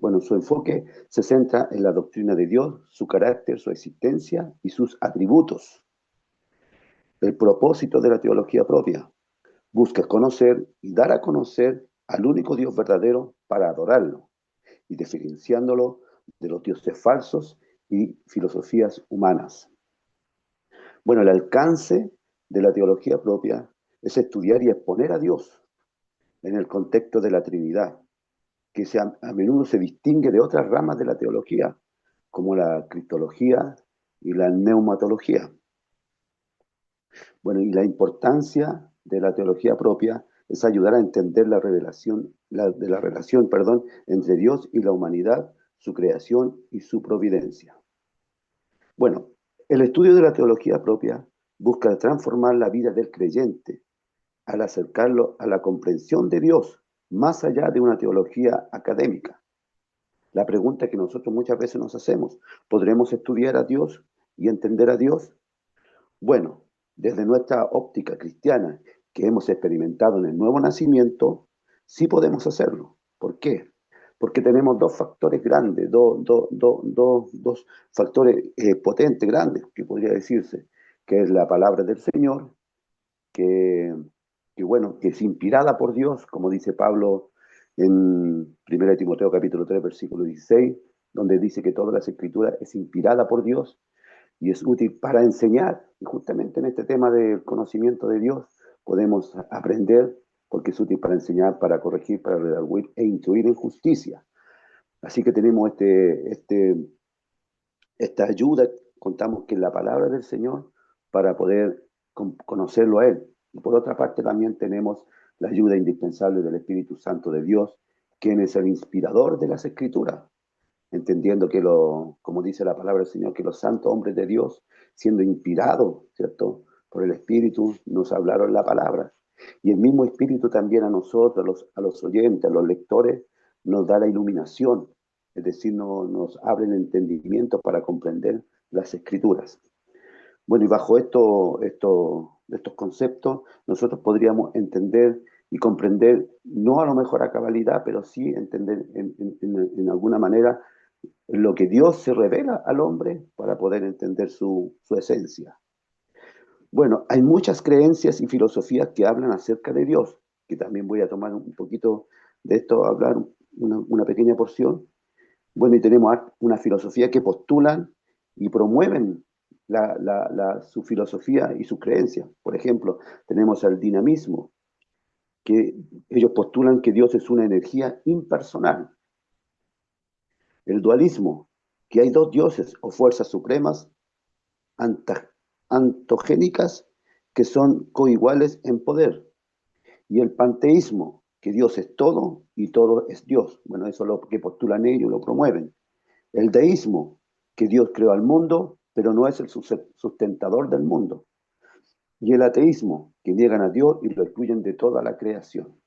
Bueno, su enfoque se centra en la doctrina de Dios, su carácter, su existencia y sus atributos. El propósito de la teología propia busca conocer y dar a conocer al único Dios verdadero para adorarlo y diferenciándolo de los dioses falsos y filosofías humanas. Bueno, el alcance de la teología propia es estudiar y exponer a Dios en el contexto de la Trinidad, que a menudo se distingue de otras ramas de la teología, como la cristología y la neumatología. Bueno, y la importancia de la teología propia es ayudar a entender la relación entre Dios y la humanidad, su creación y su providencia. Bueno, el estudio de la teología propia busca transformar la vida del creyente al acercarlo a la comprensión de Dios, más allá de una teología académica. La pregunta que nosotros muchas veces nos hacemos, ¿podremos estudiar a Dios y entender a Dios? Bueno, desde nuestra óptica cristiana, que hemos experimentado en el nuevo nacimiento, sí podemos hacerlo. ¿Por qué? Porque tenemos dos factores grandes, dos factores potentes, grandes, que podría decirse, que es la palabra del Señor, que bueno, que es inspirada por Dios, como dice Pablo en 1 Timoteo capítulo 3, versículo 16, donde dice que toda la escritura es inspirada por Dios y es útil para enseñar. Y justamente en este tema del conocimiento de Dios podemos aprender porque es útil para enseñar, para corregir, para redarguir e instruir en justicia. Así que tenemos esta ayuda, contamos que es la palabra del Señor para poder conocerlo a Él. Y por otra parte también tenemos la ayuda indispensable del Espíritu Santo de Dios, quien es el inspirador de las Escrituras, entendiendo que, como dice la palabra del Señor, que los santos hombres de Dios, siendo inspirados, ¿cierto?, por el Espíritu, nos hablaron la palabra. Y el mismo Espíritu también a nosotros, a los oyentes, a los lectores, nos da la iluminación, es decir, nos abre el entendimiento para comprender las Escrituras. Bueno, y bajo estos conceptos, nosotros podríamos entender y comprender, no a lo mejor a cabalidad, pero sí entender en alguna manera lo que Dios se revela al hombre para poder entender su esencia. Bueno, hay muchas creencias y filosofías que hablan acerca de Dios, que también voy a tomar un poquito de esto, hablar una pequeña porción. Bueno, y tenemos una filosofía que postulan y promueven su filosofía y sus creencias. Por ejemplo, tenemos el dinamismo, que ellos postulan que Dios es una energía impersonal. El dualismo, que hay dos dioses o fuerzas supremas antogénicas que son coiguales en poder. Y el panteísmo, que Dios es todo y todo es Dios. Bueno, eso es lo que postulan ellos, lo promueven. El deísmo, que Dios creó al mundo, pero no es el sustentador del mundo. Y el ateísmo, que niegan a Dios y lo excluyen de toda la creación.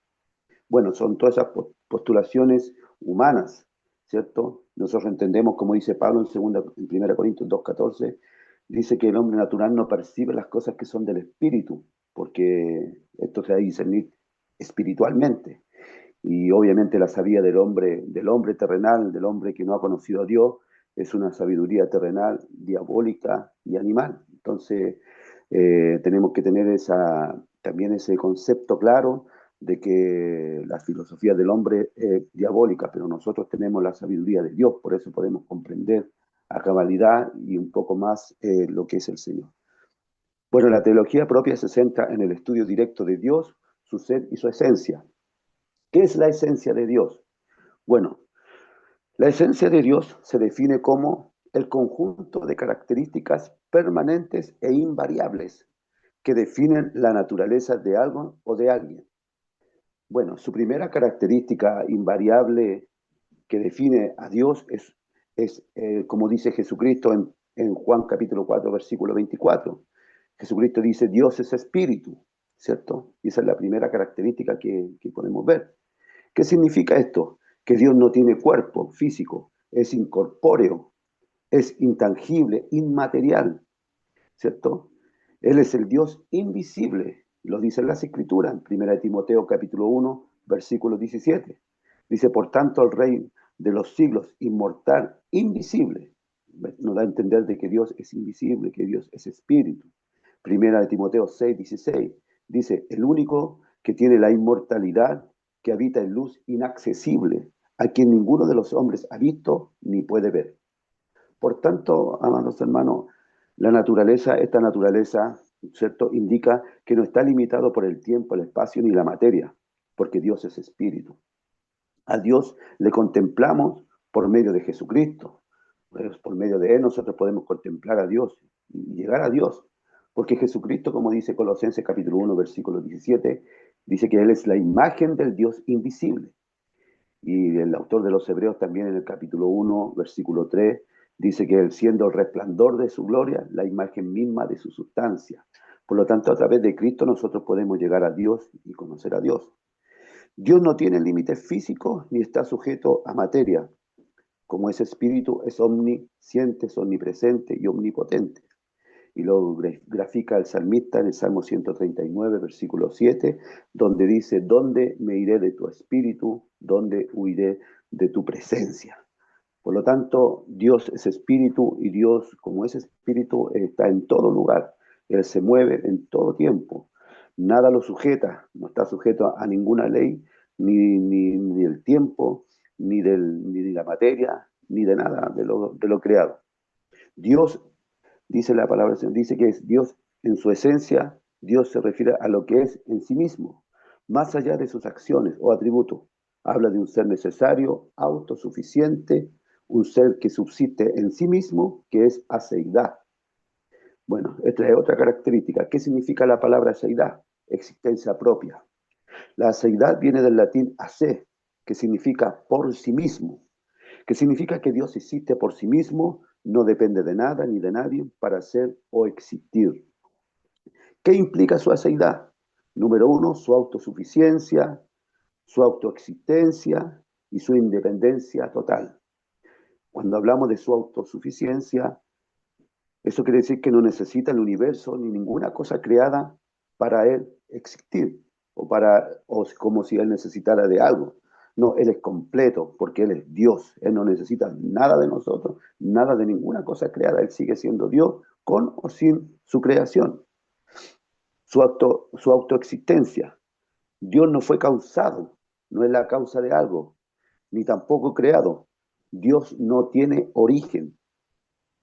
Bueno, son todas esas postulaciones humanas, ¿cierto? Nosotros entendemos, como dice Pablo en 1 Corintios 2:14, dice que el hombre natural no percibe las cosas que son del espíritu, porque esto se ha de discernir espiritualmente. Y obviamente la sabiduría del hombre terrenal, del hombre que no ha conocido a Dios, es una sabiduría terrenal, diabólica y animal. Entonces, tenemos que tener también ese concepto claro de que la filosofía del hombre es diabólica, pero nosotros tenemos la sabiduría de Dios, por eso podemos comprender a cabalidad y un poco más lo que es el Señor. Bueno, la teología propia se centra en el estudio directo de Dios, su ser y su esencia. ¿Qué es la esencia de Dios? Bueno, la esencia de Dios se define como el conjunto de características permanentes e invariables que definen la naturaleza de algo o de alguien. Bueno, su primera característica invariable que define a Dios es como dice Jesucristo en Juan capítulo 4, versículo 24. Jesucristo dice, Dios es espíritu, ¿cierto? Y esa es la primera característica que podemos ver. ¿Qué significa esto? Que Dios no tiene cuerpo físico, es incorpóreo, es intangible, inmaterial, ¿cierto? Él es el Dios invisible, lo dice en las Escrituras, en 1 Timoteo capítulo 1, versículo 17. Dice, por tanto, el Rey de los siglos, inmortal, invisible, nos da a entender de que Dios es invisible, que Dios es espíritu. 1 Timoteo 6, 16, dice, el único que tiene la inmortalidad, que habita en luz inaccesible, a quien ninguno de los hombres ha visto ni puede ver. Por tanto, amados hermanos, esta naturaleza, ¿cierto?, indica que no está limitado por el tiempo, el espacio ni la materia, porque Dios es espíritu. A Dios le contemplamos por medio de Jesucristo. Pues por medio de Él nosotros podemos contemplar a Dios y llegar a Dios. Porque Jesucristo, como dice Colosenses capítulo 1, versículo 17, dice que Él es la imagen del Dios invisible. Y el autor de los Hebreos también en el capítulo 1, versículo 3, dice que Él siendo el resplandor de su gloria, la imagen misma de su sustancia. Por lo tanto, a través de Cristo nosotros podemos llegar a Dios y conocer a Dios. Dios no tiene límites físicos ni está sujeto a materia. Como es espíritu, es omnisciente, es omnipresente y omnipotente. Y lo grafica el salmista en el Salmo 139, versículo 7, donde dice, ¿dónde me iré de tu espíritu? ¿Dónde huiré de tu presencia? Por lo tanto, Dios es espíritu y Dios, como es espíritu, está en todo lugar. Él se mueve en todo tiempo. Nada lo sujeta, no está sujeto a ninguna ley, ni del tiempo, ni de la materia, ni de nada de lo creado. Dios, dice la palabra, dice que es Dios en su esencia. Dios se refiere a lo que es en sí mismo, más allá de sus acciones o atributos. Habla de un ser necesario, autosuficiente, un ser que subsiste en sí mismo, que es aseidad. Bueno, esta es otra característica. ¿Qué significa la palabra aseidad? Existencia propia. La aseidad viene del latín ase, que significa por sí mismo, que significa que Dios existe por sí mismo, no depende de nada ni de nadie para ser o existir. ¿Qué implica su aseidad? Número uno, su autosuficiencia, su autoexistencia y su independencia total. Cuando hablamos de su autosuficiencia, eso quiere decir que no necesita el universo ni ninguna cosa creada para él existir, o como si él necesitara de algo. No, él es completo porque él es Dios. Él no necesita nada de nosotros, nada de ninguna cosa creada. Él sigue siendo Dios con o sin su creación. Su autoexistencia. Dios no fue causado, no es la causa de algo, ni tampoco creado. Dios no tiene origen.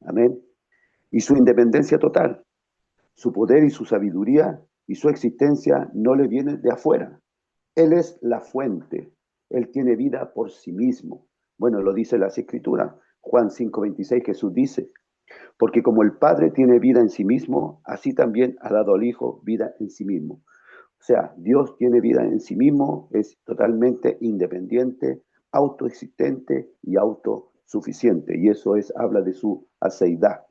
Amén. Y su independencia total. Su poder y su sabiduría y su existencia no le vienen de afuera. Él es la fuente. Él tiene vida por sí mismo. Bueno, lo dice las Escrituras. Juan 5:26, Jesús dice, porque como el Padre tiene vida en sí mismo, así también ha dado al Hijo vida en sí mismo. O sea, Dios tiene vida en sí mismo, es totalmente independiente, autoexistente y autosuficiente. Y eso habla de su aseidad.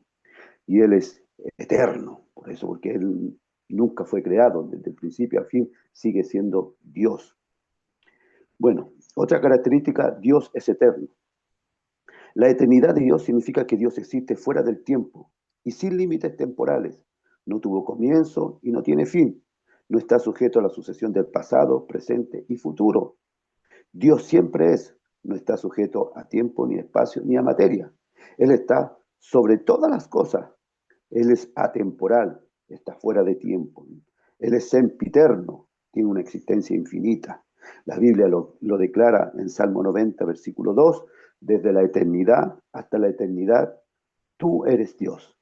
Y Él es eterno, por eso, porque Él nunca fue creado, desde el principio a fin sigue siendo Dios. Bueno, otra característica, Dios es eterno. La eternidad de Dios significa que Dios existe fuera del tiempo y sin límites temporales. No tuvo comienzo y no tiene fin. No está sujeto a la sucesión del pasado, presente y futuro. Dios siempre es, no está sujeto a tiempo, ni espacio, ni a materia. Él está sobre todas las cosas. Él es atemporal, está fuera de tiempo. Él es sempiterno, tiene una existencia infinita. La Biblia lo declara en Salmo 90, versículo 2, desde la eternidad hasta la eternidad, tú eres Dios.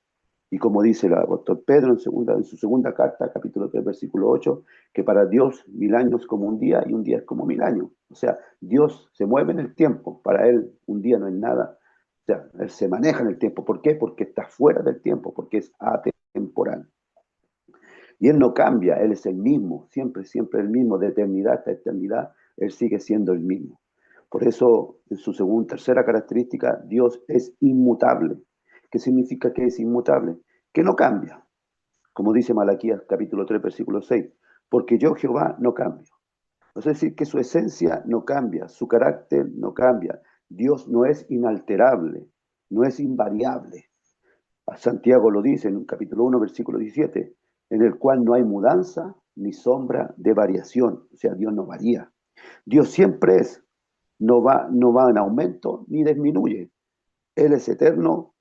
Y como dice el apóstol Pedro en su segunda carta, capítulo 3, versículo 8, que para Dios 1000 años como un día y un día es como 1000 años. O sea, Dios se mueve en el tiempo, para Él un día no es nada. O sea, Él se maneja en el tiempo. ¿Por qué? Porque está fuera del tiempo, porque es atemporal. Y Él no cambia, Él es el mismo, siempre, siempre el mismo, de eternidad hasta eternidad, Él sigue siendo el mismo. Por eso, en su tercera característica, Dios es inmutable. ¿Qué significa que es inmutable? Que no cambia, como dice Malaquías capítulo 3, versículo 6, porque yo Jehová no cambio. Es decir, que su esencia no cambia, su carácter no cambia. Dios no es inalterable, no es invariable. Santiago lo dice en el capítulo 1, versículo 17, en el cual no hay mudanza ni sombra de variación. O sea, Dios no varía. Dios siempre es, no va en aumento ni disminuye. Él es eterno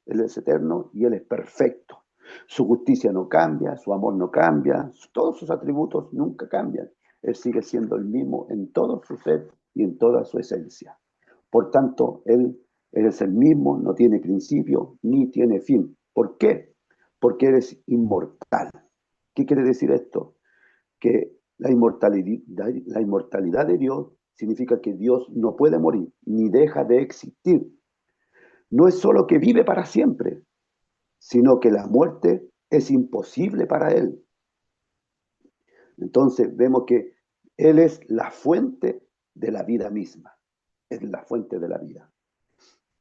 y Él es perfecto. Su justicia no cambia, su amor no cambia, todos sus atributos nunca cambian. Él sigue siendo el mismo en todo su ser y en toda su esencia. Por tanto, Él es el mismo, no tiene principio ni tiene fin. ¿Por qué? Porque Él es inmortal. ¿Qué quiere decir esto? Que la inmortalidad de Dios significa que Dios no puede morir ni deja de existir. No es solo que vive para siempre, sino que la muerte es imposible para Él. Entonces vemos que Él es la fuente de la vida misma. Es la fuente de la vida.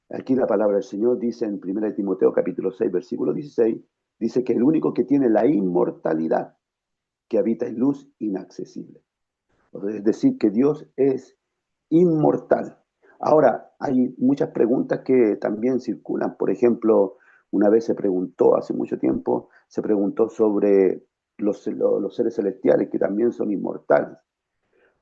Aquí la palabra del Señor dice en 1 Timoteo capítulo 6, versículo 16, dice que el único que tiene la inmortalidad, que habita en luz inaccesible. Es decir, que Dios es inmortal. Ahora, hay muchas preguntas que también circulan. Por ejemplo, una vez se preguntó, hace mucho tiempo, se preguntó sobre los seres celestiales que también son inmortales.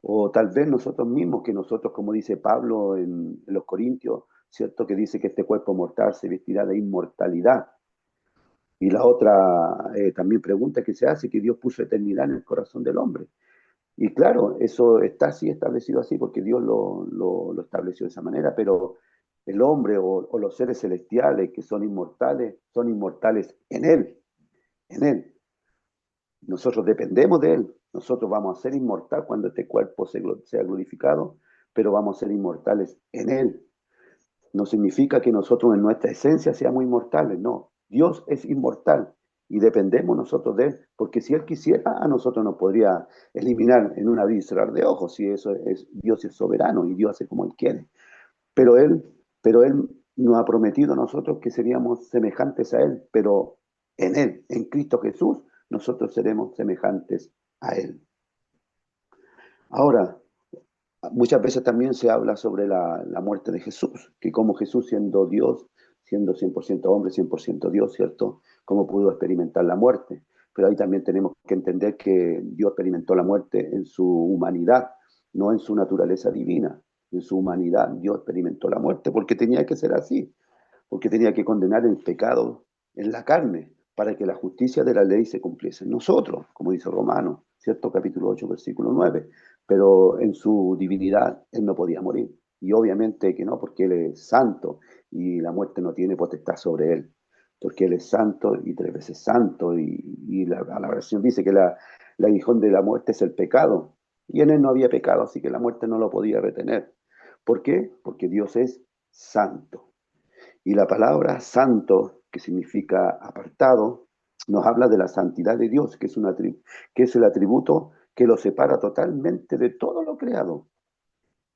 O tal vez nosotros mismos, que nosotros, como dice Pablo en los Corintios, ¿cierto? Que dice que este cuerpo mortal se vestirá de inmortalidad. Y la otra también pregunta que se hace, que Dios puso eternidad en el corazón del hombre. Y claro, eso está así establecido así porque Dios lo estableció de esa manera, pero el hombre o los seres celestiales que son inmortales en Él. Nosotros dependemos de Él. Nosotros vamos a ser inmortales cuando este cuerpo sea glorificado, pero vamos a ser inmortales en Él. No significa que nosotros en nuestra esencia seamos inmortales, no. Dios es inmortal y dependemos nosotros de Él, porque si Él quisiera, a nosotros nos podría eliminar en un abrir y cerrar de ojos, si eso es, Dios es soberano y Dios hace como Él quiere. Pero Él, pero Él nos ha prometido a nosotros que seríamos semejantes a Él, pero en Él, en Cristo Jesús, nosotros seremos semejantes a Él. Ahora, muchas veces también se habla sobre la muerte de Jesús, que como Jesús siendo Dios, siendo 100% hombre, 100% Dios, ¿cierto? ¿Cómo pudo experimentar la muerte? Pero ahí también tenemos que entender que Dios experimentó la muerte en su humanidad, no en su naturaleza divina. En su humanidad Dios experimentó la muerte porque tenía que ser así, porque tenía que condenar el pecado en la carne para que la justicia de la ley se cumpliese en nosotros, como dice Romanos, ¿cierto? Capítulo 8, versículo 9. Pero en su divinidad Él no podía morir. Y obviamente que no, porque Él es santo y la muerte no tiene potestad sobre Él, porque Él es santo y 3 veces santo. Y la versión dice que el aguijón de la muerte es el pecado. Y en Él no había pecado, así que la muerte no lo podía retener. ¿Por qué? Porque Dios es santo. Y la palabra santo, que significa apartado, nos habla de la santidad de Dios, que es el atributo que lo separa totalmente de todo lo creado.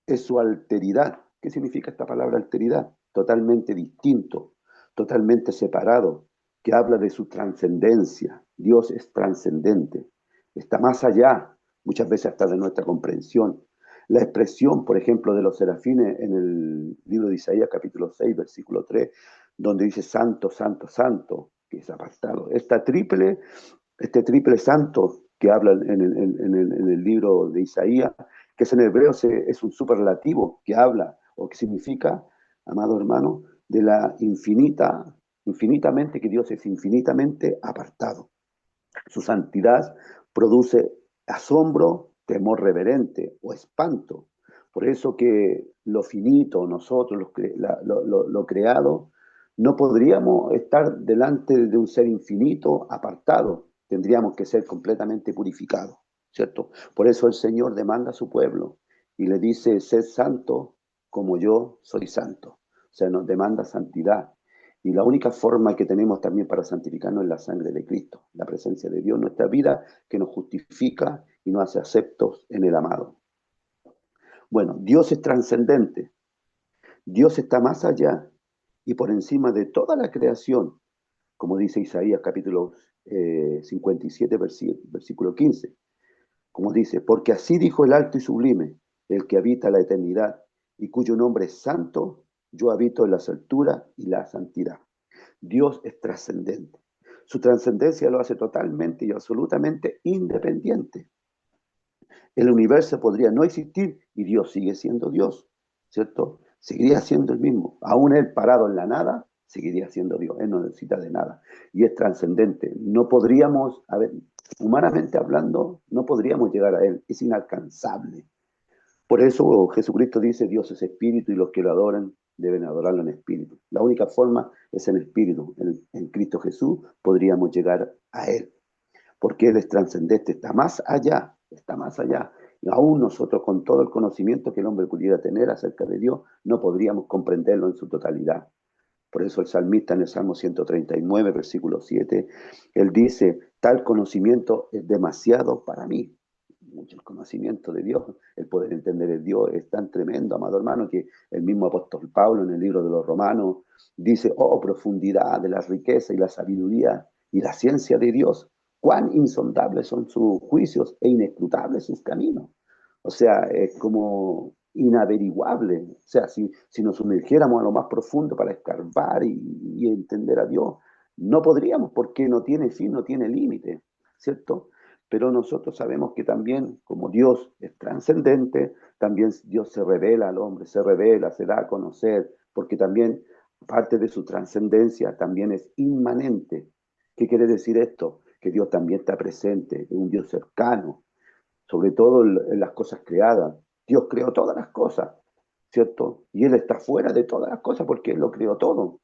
Es su alteridad. ¿Qué significa esta palabra alteridad? Totalmente distinto, totalmente separado, que habla de su trascendencia. Dios es trascendente, está más allá, muchas veces hasta de nuestra comprensión. La expresión, por ejemplo, de los serafines en el libro de Isaías, capítulo 6, versículo 3, donde dice santo, santo, santo, que es apartado. Este triple santo que habla en el libro de Isaías, que es en hebreo es un superlativo que habla o que significa, amado hermano, de la infinitamente, que Dios es infinitamente apartado. Su santidad produce asombro, temor reverente o espanto. Por eso que lo finito, nosotros, lo creado, no podríamos estar delante de un ser infinito apartado. Tendríamos que ser completamente purificados, ¿cierto? Por eso el Señor demanda a su pueblo y le dice, sed santo como yo soy santo. O sea, nos demanda santidad. Y la única forma que tenemos también para santificarnos es la sangre de Cristo, la presencia de Dios en nuestra vida que nos justifica y nos hace aceptos en el amado. Bueno, Dios es trascendente, Dios está más allá y por encima de toda la creación, como dice Isaías capítulo 57, versículo 15, como dice, porque así dijo el alto y sublime, el que habita la eternidad y cuyo nombre es santo, yo habito en las alturas y la santidad. Dios es trascendente. Su trascendencia lo hace totalmente y absolutamente independiente. El universo podría no existir y Dios sigue siendo Dios, ¿cierto? Seguiría siendo el mismo. Aún Él parado en la nada, seguiría siendo Dios. Él no necesita de nada. Y es trascendente. No podríamos, a ver, humanamente hablando, no podríamos llegar a Él. Es inalcanzable. Por eso Jesucristo dice, Dios es espíritu y los que lo adoran deben adorarlo en espíritu. La única forma es en espíritu. En Cristo Jesús podríamos llegar a Él, porque Él es trascendente, está más allá, está más allá. Y aún nosotros, con todo el conocimiento que el hombre pudiera tener acerca de Dios, no podríamos comprenderlo en su totalidad. Por eso el salmista en el Salmo 139, versículo 7, él dice, tal conocimiento es demasiado para mí. Mucho el conocimiento de Dios, el poder entender el Dios es tan tremendo, amado hermano, que el mismo apóstol Pablo en el libro de los Romanos dice, oh, profundidad de la riqueza y la sabiduría y la ciencia de Dios, cuán insondables son sus juicios e inescrutables sus caminos. O sea, es como inaveriguable. O sea, si nos sumergiéramos a lo más profundo para escarbar y entender a Dios, no podríamos porque no tiene fin, no tiene límite, ¿cierto? Pero nosotros sabemos que también, como Dios es trascendente, también Dios se revela al hombre, se revela, se da a conocer, porque también parte de su trascendencia también es inmanente. ¿Qué quiere decir esto? Que Dios también está presente, es un Dios cercano, sobre todo en las cosas creadas. Dios creó todas las cosas, ¿cierto? Y Él está fuera de todas las cosas porque Él lo creó todo.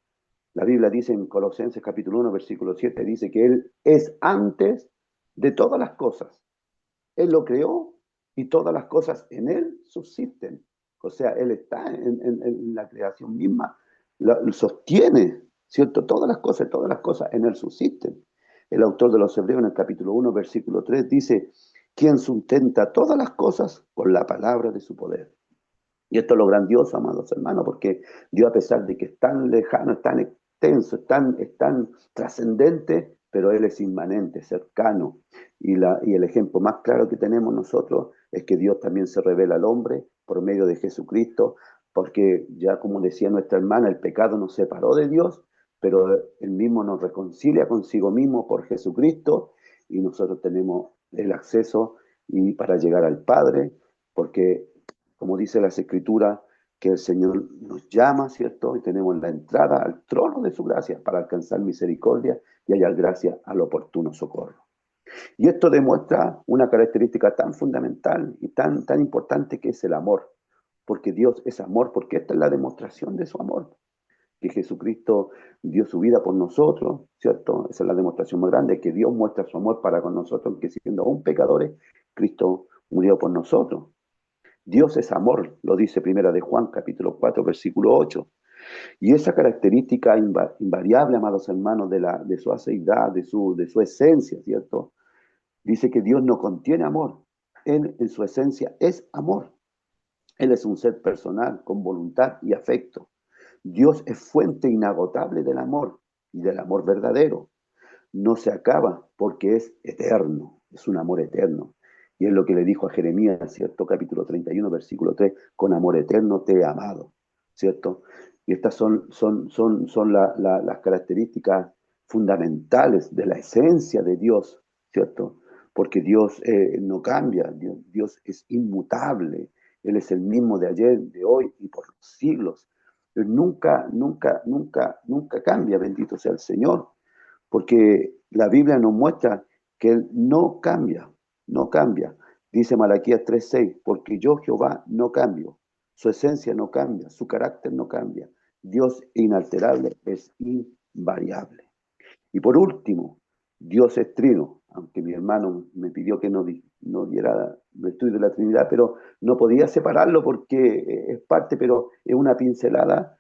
La Biblia dice en Colosenses capítulo 1, versículo 7, dice que Él es antes de todas las cosas. Él lo creó y todas las cosas en Él subsisten. O sea, Él está en la creación misma, lo sostiene, ¿cierto? Todas las cosas en Él subsisten. El autor de los Hebreos en el capítulo 1, versículo 3 dice, quien sustenta todas las cosas con la palabra de su poder. Y esto es lo grandioso, amados hermanos, porque Dios, a pesar de que es tan lejano, es tan extenso, es tan trascendente, pero Él es inmanente, cercano. Y el ejemplo más claro que tenemos nosotros es que Dios también se revela al hombre por medio de Jesucristo, porque ya como decía nuestra hermana, el pecado nos separó de Dios, pero Él mismo nos reconcilia consigo mismo por Jesucristo y nosotros tenemos el acceso y para llegar al Padre, porque como dice las Escrituras, que el Señor nos llama, ¿cierto? Y tenemos la entrada al trono de su gracia para alcanzar misericordia y hallar gracia al oportuno socorro. Y esto demuestra una característica tan fundamental y tan importante que es el amor, porque Dios es amor, porque esta es la demostración de su amor, que Jesucristo dio su vida por nosotros, ¿cierto? Esa es la demostración más grande, que Dios muestra su amor para con nosotros, que siendo aún pecadores, Cristo murió por nosotros. Dios es amor, lo dice Primera de Juan, capítulo 4, versículo 8. Y esa característica invariable, amados hermanos, de su aceidad, de su esencia, ¿cierto? Dice que Dios no contiene amor. Él en su esencia es amor. Él es un ser personal, con voluntad y afecto. Dios es fuente inagotable del amor y del amor verdadero. No se acaba porque es eterno, es un amor eterno. Y es lo que le dijo a Jeremías, ¿cierto? Capítulo 31, versículo 3, con amor eterno te he amado, ¿cierto? Y estas son las características fundamentales de la esencia de Dios, ¿cierto? Porque Dios no cambia, Dios es inmutable, Él es el mismo de ayer, de hoy y por los siglos. Él nunca cambia, bendito sea el Señor, porque la Biblia nos muestra que Él no cambia, no cambia. Dice Malaquías 3:6, porque yo Jehová no cambio, su esencia no cambia, su carácter no cambia. Dios inalterable es invariable. Y por último, Dios es trino, aunque mi hermano me pidió que no diera el estudio de la Trinidad, pero no podía separarlo porque es parte, pero es una pincelada.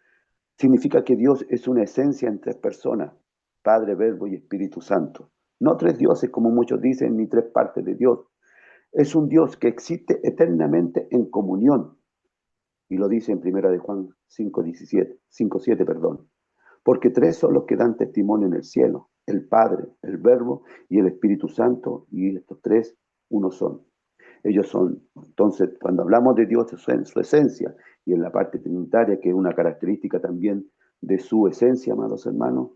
Significa que Dios es una esencia en tres personas, Padre, Verbo y Espíritu Santo. No tres dioses, como muchos dicen, ni tres partes de Dios. Es un Dios que existe eternamente en comunión. Y lo dice en Primera de Juan 5:7, perdón. Porque tres son los que dan testimonio en el cielo, el Padre, el Verbo y el Espíritu Santo, y estos tres uno son. Ellos son, entonces, cuando hablamos de Dios en su esencia y en la parte trinitaria, que es una característica también de su esencia, amados hermanos,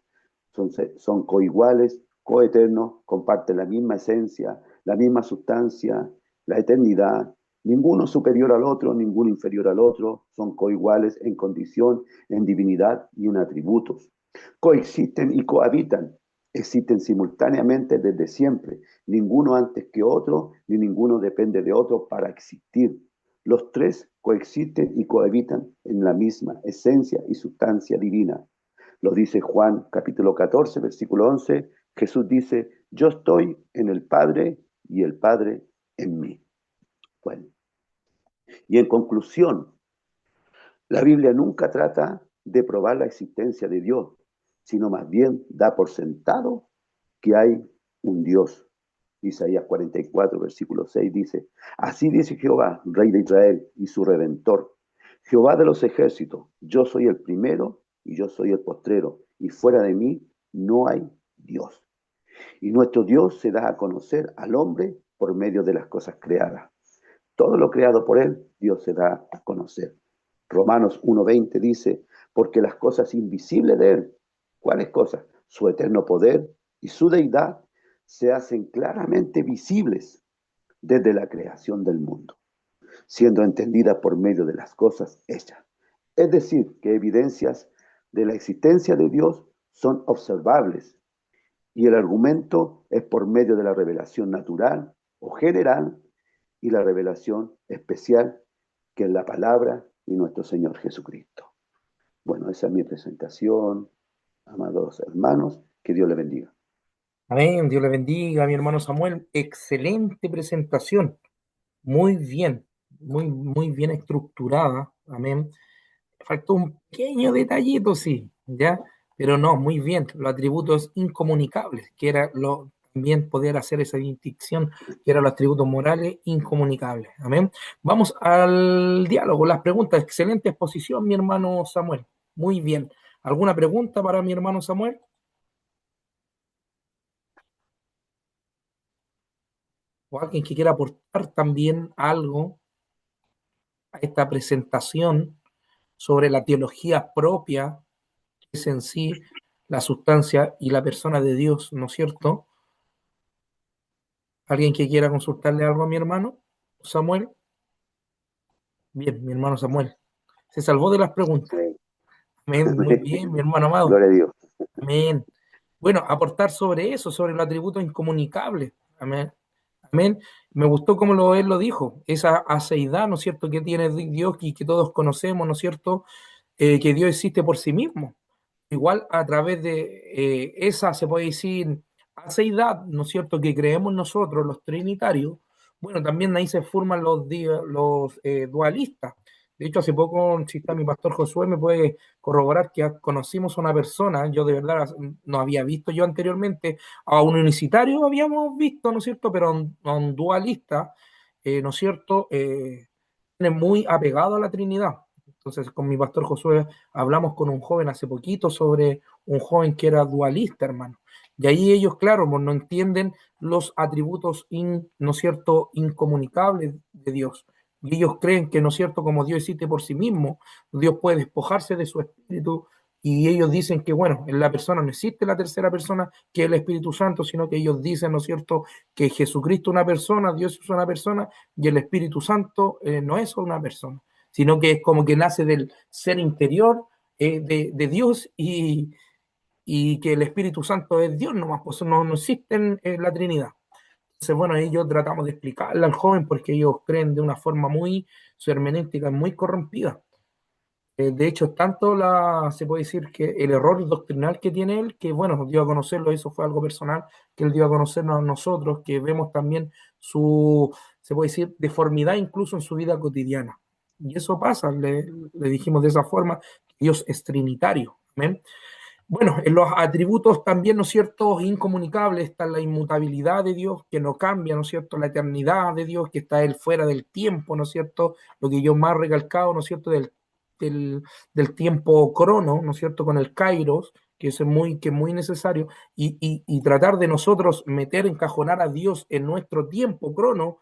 son coiguales, coeternos, comparten la misma esencia, la misma sustancia, la eternidad, ninguno superior al otro, ninguno inferior al otro, son coiguales en condición, en divinidad y en atributos. Coexisten y cohabitan, existen simultáneamente desde siempre, ninguno antes que otro, ni ninguno depende de otro para existir. Los tres coexisten y cohabitan en la misma esencia y sustancia divina. Lo dice Juan capítulo 14, versículo 11. Jesús dice, yo estoy en el Padre y el Padre en mí. Bueno, y en conclusión, la Biblia nunca trata de probar la existencia de Dios, sino más bien da por sentado que hay un Dios. Isaías 44, versículo 6 dice, así dice Jehová, Rey de Israel y su Redentor, Jehová de los ejércitos, yo soy el primero y yo soy el postrero, y fuera de mí no hay Dios. Y nuestro Dios se da a conocer al hombre por medio de las cosas creadas. Todo lo creado por él, Dios se da a conocer. Romanos 1:20 dice, porque las cosas invisibles de él, ¿cuáles cosas? Su eterno poder y su deidad se hacen claramente visibles desde la creación del mundo, siendo entendidas por medio de las cosas hechas. Es decir, que evidencias de la existencia de Dios son observables Y el argumento es por medio de la revelación natural o general y la revelación especial, que es la palabra y nuestro Señor Jesucristo. Bueno, esa es mi presentación, amados hermanos, que Dios les bendiga. Amén, Dios le bendiga, mi hermano Samuel. Excelente presentación. Muy bien, muy bien estructurada. Amén. Faltó un pequeño detallito, sí, ¿ya? Pero no, muy bien. Los atributos incomunicables, que era lo también poder hacer esa distinción, que eran los atributos morales incomunicables. Amén. Vamos al diálogo, las preguntas. Excelente exposición, mi hermano Samuel. Muy bien. ¿Alguna pregunta para mi hermano Samuel? ¿O alguien que quiera aportar también algo a esta presentación sobre la teología propia, que es en sí la sustancia y la persona de Dios, ¿no es cierto? ¿Alguien que quiera consultarle algo a mi hermano Samuel? Bien, mi hermano Samuel. Se salvó de las preguntas. Amén. Amén, muy bien, mi hermano amado. Gloria a Dios. Amén. Bueno, aportar sobre eso, sobre los atributos incomunicables. Amén. Amén. Me gustó como él lo dijo, esa aceidad, ¿no es cierto?, que tiene Dios y que todos conocemos, ¿no es cierto?, que Dios existe por sí mismo. Igual a través de esa, se puede decir, aceidad, ¿no es cierto?, que creemos nosotros, los trinitarios, bueno, también ahí se forman los dualistas. De hecho, hace poco, si está mi pastor Josué, me puede corroborar que conocimos a una persona, yo de verdad no había visto yo anteriormente, a un unicitario habíamos visto, ¿no es cierto?, pero a un dualista, ¿no es cierto?, muy apegado a la Trinidad. Entonces, con mi pastor Josué hablamos con un joven hace poquito sobre un joven que era dualista, hermano. Y ahí ellos, claro, pues, no entienden los atributos, ¿no es cierto?, incomunicables de Dios. Y ellos creen que, ¿no es cierto?, como Dios existe por sí mismo, Dios puede despojarse de su espíritu. Y ellos dicen que, bueno, en la persona no existe la tercera persona, que es el Espíritu Santo, sino que ellos dicen, ¿no es cierto?, que Jesucristo es una persona, Dios es una persona, y el Espíritu Santo no es una persona, sino que es como que nace del ser interior de Dios y que el Espíritu Santo es Dios nomás, pues no existen la Trinidad. Entonces, bueno, ellos tratamos de explicarle al joven porque ellos creen de una forma su hermenéutica es muy corrompida. De hecho, tanto se puede decir que el error doctrinal que tiene él, que bueno, nos dio a conocerlo, eso fue algo personal, que él dio a conocernos a nosotros, que vemos también se puede decir, deformidad incluso en su vida cotidiana. Y eso pasa, le dijimos de esa forma, Dios es trinitario. ¿Amén? Bueno, en los atributos también, ¿no es cierto?, incomunicables está la inmutabilidad de Dios, que no cambia, ¿no es cierto?, la eternidad de Dios, que está Él fuera del tiempo, ¿no es cierto?, lo que yo más recalcado, ¿no es cierto?, del, del tiempo crono, ¿no es cierto?, con el kairos, que es muy necesario, y tratar de nosotros encajonar a Dios en nuestro tiempo crono,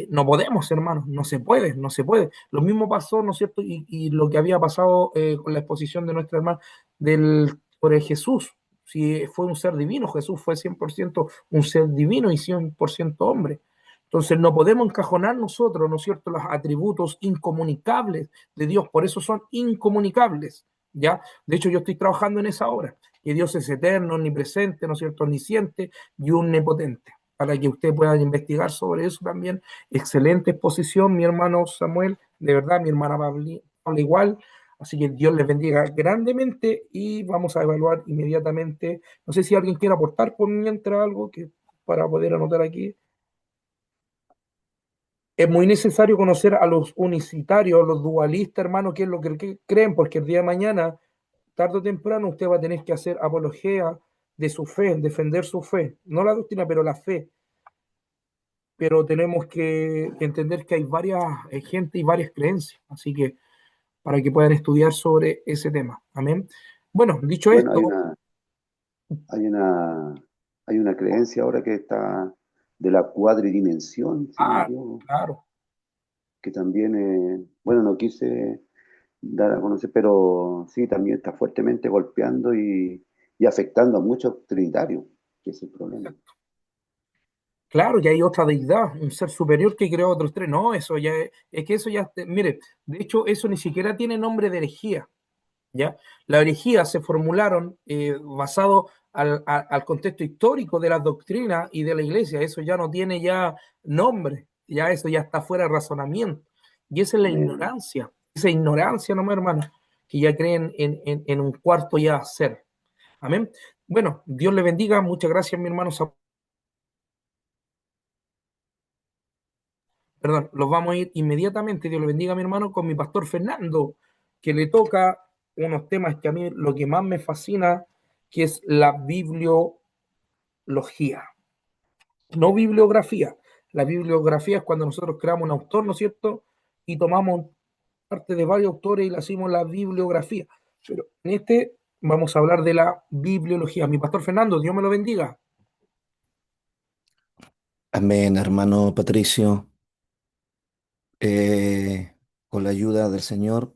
no podemos, hermanos, no se puede, no se puede. Lo mismo pasó, ¿no es cierto?, y lo que había pasado con la exposición de nuestra hermana sobre Jesús. Si fue un ser divino, Jesús fue 100% un ser divino y 100% hombre. Entonces no podemos encajonar nosotros, ¿no es cierto?, los atributos incomunicables de Dios, por eso son incomunicables, ¿ya? De hecho, yo estoy trabajando en esa obra, que Dios es eterno, omnipresente, ¿no es cierto?, omnisciente y omnipotente, para que usted pueda investigar sobre eso también. Excelente exposición, mi hermano Samuel, de verdad, mi hermana Pablo igual. Así que Dios les bendiga grandemente y vamos a evaluar inmediatamente. No sé si alguien quiere aportar por mientras algo que para poder anotar aquí. Es muy necesario conocer a los unicitarios, a los dualistas, hermano, qué es lo que creen, porque el día de mañana, tarde o temprano, usted va a tener que hacer apología de su fe, defender su fe. No la doctrina, pero la fe. Pero tenemos que entender que hay varias gente y varias creencias. Así que para que puedan estudiar sobre ese tema. Amén. Bueno, dicho Bueno, esto, hay una, hay una creencia ahora que está de la cuadridimensión, si no me equivoco, claro, que también, bueno, no quise dar a conocer, pero sí, también está fuertemente golpeando y afectando a muchos trinitarios, que es el problema. claro que hay otra deidad, un ser superior que creó otros tres. No, eso ya es que eso ya, mire, de hecho, eso ni siquiera tiene nombre de herejía, ¿ya? La herejía se formularon basado al contexto histórico de las doctrinas y de la iglesia. Eso ya no tiene ya nombre, ya eso ya está fuera de razonamiento. Y esa es la Amén. ignorancia, esa ignorancia, no, hermanos, que ya creen en un cuarto ya ser. Amén. Bueno, Dios le bendiga. Muchas gracias, mi hermano. Perdón, los vamos a ir inmediatamente, Dios le bendiga, mi hermano, con mi pastor Fernando, que le toca unos temas que a mí lo que más me fascina, que es la bibliología, no bibliografía. La bibliografía es cuando nosotros creamos un autor, ¿no es cierto? Y tomamos parte de varios autores y le hacemos la bibliografía. Pero en este vamos a hablar de la bibliología. Mi pastor Fernando, Dios me lo bendiga. Amén, hermano Patricio. Con la ayuda del Señor,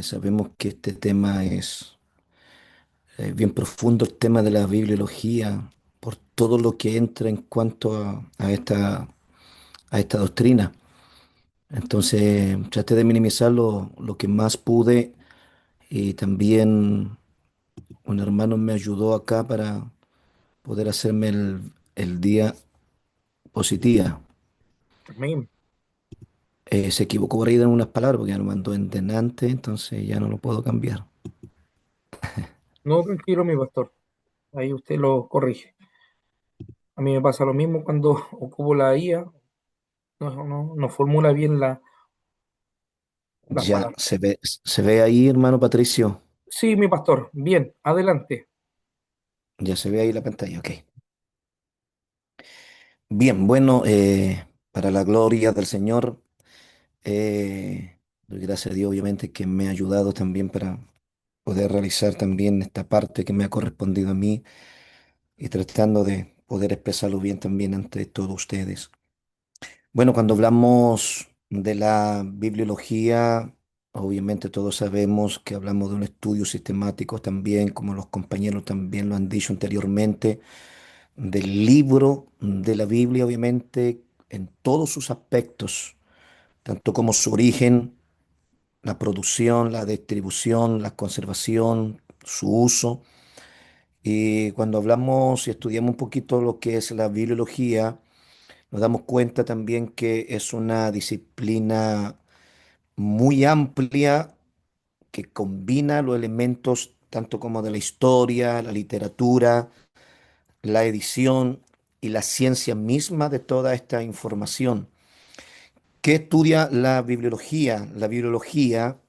sabemos que este tema es bien profundo, el tema de la bibliología, por todo lo que entra en cuanto a esta doctrina. Entonces, traté de minimizar lo que más pude y también un hermano me ayudó acá para poder hacerme el día positiva. Amén. Se equivocó por ahí en unas palabras porque ya lo mandó en denante, entonces ya no lo puedo cambiar. No, tranquilo, mi pastor. Ahí usted lo corrige. A mí me pasa lo mismo cuando ocupo la IA, no formula bien las Ya palabras. se ve ahí, hermano Patricio. Sí, mi pastor, bien, adelante. Ya se ve ahí la pantalla, ok. Bien, bueno, para la gloria del Señor, doy gracias a Dios, obviamente, que me ha ayudado también para poder realizar también esta parte que me ha correspondido a mí y tratando de poder expresarlo bien también ante todos ustedes. Bueno, cuando hablamos de la bibliología, obviamente todos sabemos que hablamos de un estudio sistemático también, como los compañeros también lo han dicho anteriormente, del libro de la Biblia, obviamente, en todos sus aspectos, tanto como su origen, la producción, la distribución, la conservación, su uso. Y cuando hablamos y estudiamos un poquito lo que es la bibliología, nos damos cuenta también que es una disciplina muy amplia que combina los elementos tanto como de la historia, la literatura, la edición y la ciencia misma de toda esta información. ¿Qué estudia la bibliología? La bibliología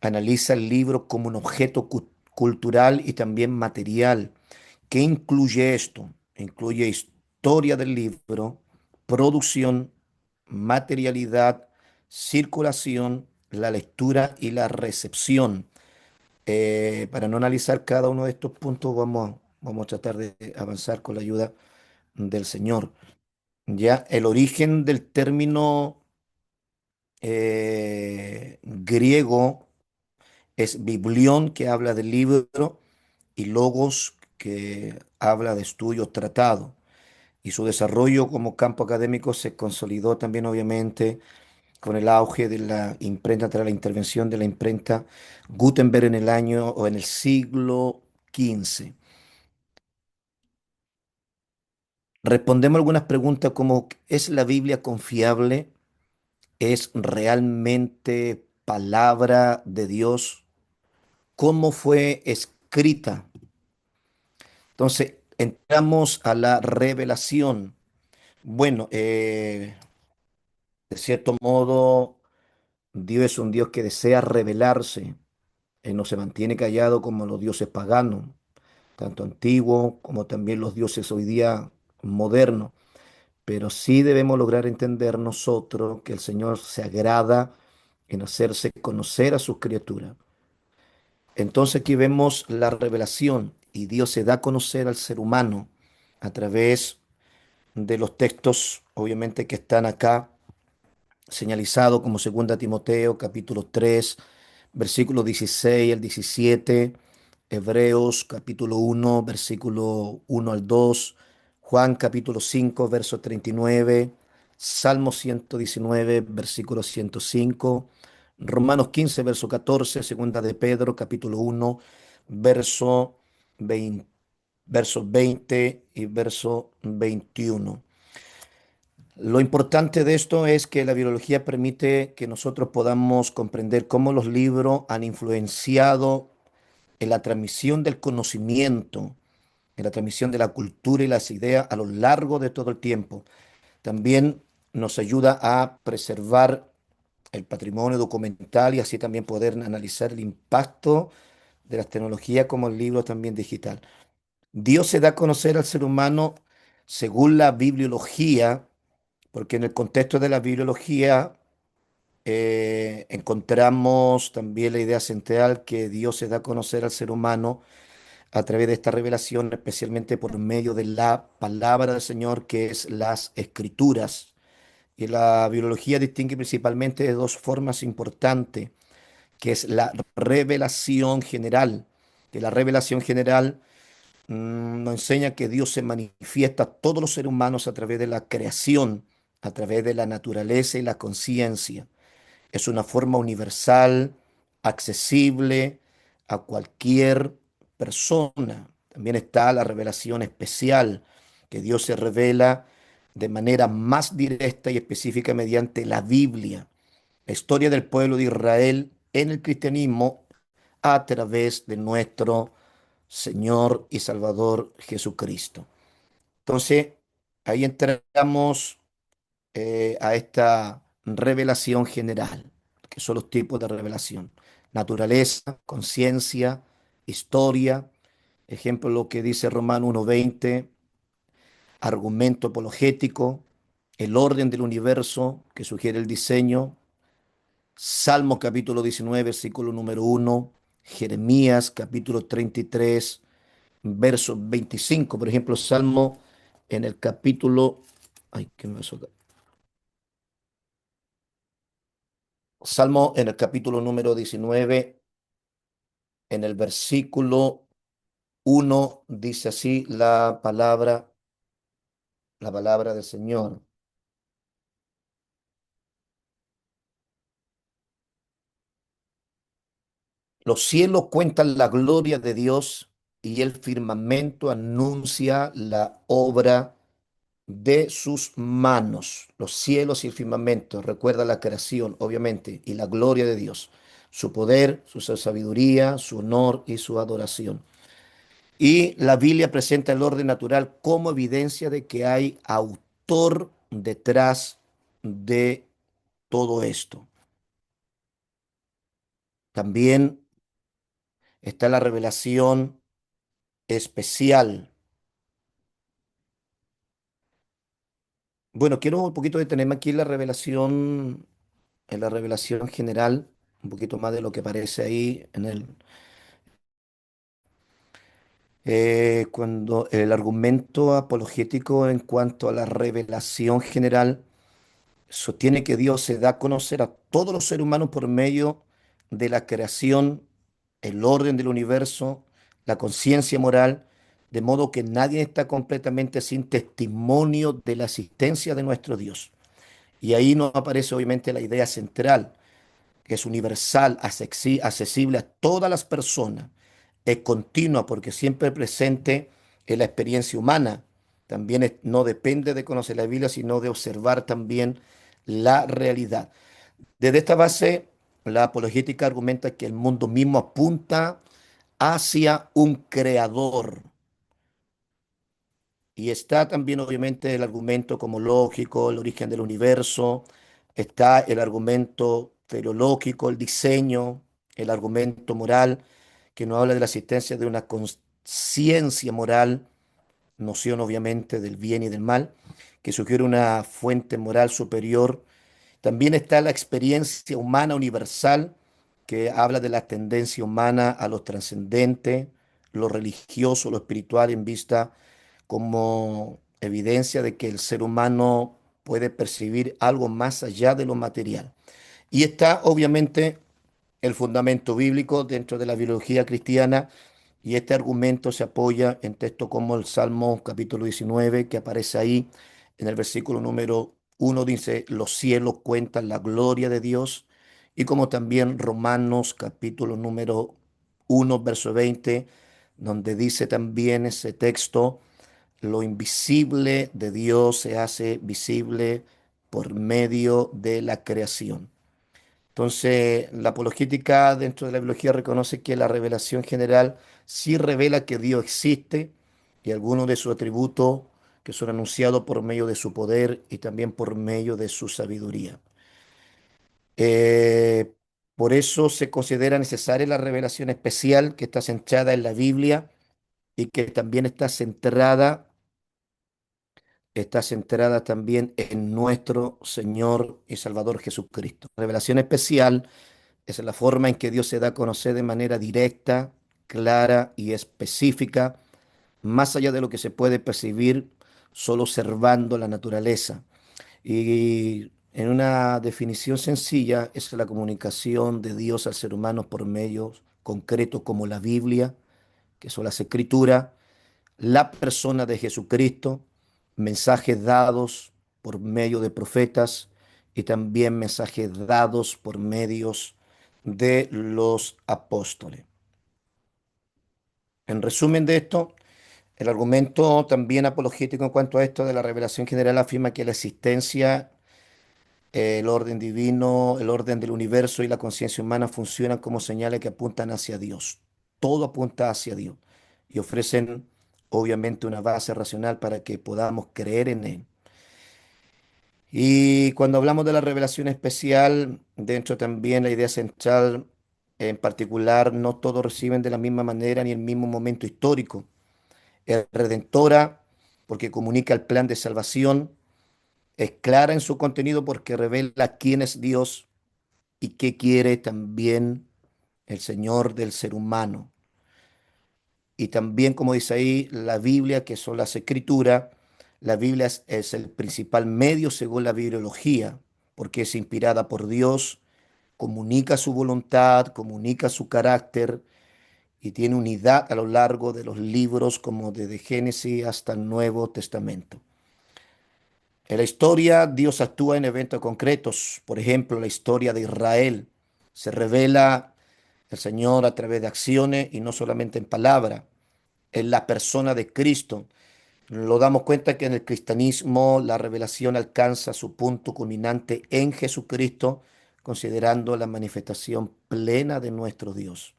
analiza el libro como un objeto cultural y también material. ¿Qué incluye esto? Incluye historia del libro, producción, materialidad, circulación, la lectura y la recepción. Para no analizar cada uno de estos puntos, vamos a tratar de avanzar con la ayuda del Señor. Ya, el origen del término griego es biblión, que habla del libro, y logos, que habla de estudios, tratado. Y su desarrollo como campo académico se consolidó también, obviamente, con el auge de la imprenta, tras la intervención de la imprenta Gutenberg en el año o en el siglo XV. Respondemos algunas preguntas como, ¿es la Biblia confiable? ¿Es realmente palabra de Dios? ¿Cómo fue escrita? Entonces, entramos a la revelación. Bueno, de cierto modo, Dios es un Dios que desea revelarse. Él no se mantiene callado como los dioses paganos, tanto antiguos como también los dioses hoy día modernos. Pero sí debemos lograr entender nosotros que el Señor se agrada en hacerse conocer a sus criaturas. Entonces aquí vemos la revelación y Dios se da a conocer al ser humano a través de los textos, obviamente, que están acá señalizados como 2 Timoteo capítulo 3 versículo 16 al 17, Hebreos capítulo 1 versículo 1 al 2, Juan capítulo 5 verso 39, Salmo 119 versículo 105, Romanos 15 verso 14, segunda de Pedro capítulo 1 verso versos 20 y verso 21. Lo importante de esto es que la biología permite que nosotros podamos comprender cómo los libros han influenciado en la transmisión del conocimiento, en la transmisión de la cultura y las ideas a lo largo de todo el tiempo. También nos ayuda a preservar el patrimonio documental y así también poder analizar el impacto de las tecnologías como el libro también digital. Dios se da a conocer al ser humano según la bibliología, porque en el contexto de la bibliología encontramos también la idea central que Dios se da a conocer al ser humano a través de esta revelación, especialmente por medio de la palabra del Señor, que es las escrituras. Y la biología distingue principalmente de dos formas importantes, que es la revelación general, que la revelación general nos enseña que Dios se manifiesta a todos los seres humanos a través de la creación, a través de la naturaleza y la conciencia. Es una forma universal, accesible a cualquier persona. También está la revelación especial, que Dios se revela de manera más directa y específica mediante la Biblia, la historia del pueblo de Israel en el cristianismo a través de nuestro Señor y Salvador Jesucristo. Entonces, ahí entramos a esta revelación general, que son los tipos de revelación. Naturaleza, conciencia, historia, ejemplo lo que dice Romano 1:20, argumento apologético, el orden del universo que sugiere el diseño, Salmo capítulo 19, versículo número 1, Jeremías capítulo 33, verso 25, por ejemplo, Salmo en el capítulo, ay, ¿qué me pasó acá? Salmo en el capítulo número 19, en el versículo 1, dice así la palabra del Señor. Los cielos cuentan la gloria de Dios y el firmamento anuncia la obra de sus manos. Los cielos y el firmamento, recuerda la creación, obviamente, y la gloria de Dios, su poder, su sabiduría, su honor y su adoración. Y la Biblia presenta el orden natural como evidencia de que hay autor detrás de todo esto. También está la revelación especial. Bueno, quiero un poquito detenerme aquí en la revelación general, un poquito más de lo que aparece ahí en cuando el argumento apologético en cuanto a la revelación general sostiene que Dios se da a conocer a todos los seres humanos por medio de la creación, el orden del universo, la conciencia moral, de modo que nadie está completamente sin testimonio de la existencia de nuestro Dios. Y ahí nos aparece obviamente la idea central, que es universal, accesible a todas las personas, es continua porque siempre presente en la experiencia humana. También no depende de conocer la Biblia, sino de observar también la realidad. Desde esta base, la apologética argumenta que el mundo mismo apunta hacia un creador. Y está también obviamente el argumento como lógico, el origen del universo, está el argumento teleológico, el diseño, el argumento moral, que nos habla de la existencia de una conciencia moral, noción obviamente del bien y del mal, que sugiere una fuente moral superior. También está la experiencia humana universal, que habla de la tendencia humana a lo trascendente, lo religioso, lo espiritual, en vista como evidencia de que el ser humano puede percibir algo más allá de lo material. Y está obviamente el fundamento bíblico dentro de la biología cristiana, y este argumento se apoya en textos como el Salmo capítulo 19, que aparece ahí en el versículo número 1, dice, los cielos cuentan la gloria de Dios, y como también Romanos capítulo número 1, verso 20, donde dice también ese texto, lo invisible de Dios se hace visible por medio de la creación. Entonces, la apologética dentro de la biología reconoce que la revelación general sí revela que Dios existe y algunos de sus atributos que son anunciados por medio de su poder y también por medio de su sabiduría. Eh, por eso se considera necesaria la revelación especial que está centrada en la Biblia y que también está centrada también en nuestro Señor y Salvador Jesucristo. Revelación especial es la forma en que Dios se da a conocer de manera directa, clara y específica, más allá de lo que se puede percibir solo observando la naturaleza. Y en una definición sencilla, es la comunicación de Dios al ser humano por medios concretos como la Biblia, que son las escrituras, la persona de Jesucristo, mensajes dados por medio de profetas y también mensajes dados por medios de los apóstoles. En resumen de esto, el argumento también apologético en cuanto a esto de la revelación general afirma que la existencia, el orden divino, el orden del universo y la conciencia humana funcionan como señales que apuntan hacia Dios. Todo apunta hacia Dios y ofrecen obviamente una base racional para que podamos creer en Él. Y cuando hablamos de la revelación especial, dentro también la idea central, en particular, no todos reciben de la misma manera ni el mismo momento histórico. Es redentora porque comunica el plan de salvación, es clara en su contenido porque revela quién es Dios y qué quiere también el Señor del ser humano. Y también, como dice ahí, la Biblia, que son las escrituras, la Biblia es el principal medio según la bibliología, porque es inspirada por Dios, comunica su voluntad, comunica su carácter y tiene unidad a lo largo de los libros como desde Génesis hasta el Nuevo Testamento. En la historia, Dios actúa en eventos concretos. Por ejemplo, la historia de Israel. Se revela el Señor a través de acciones y no solamente en palabra. En la persona de Cristo. Lo damos cuenta que en el cristianismo la revelación alcanza su punto culminante en Jesucristo, considerando la manifestación plena de nuestro Dios.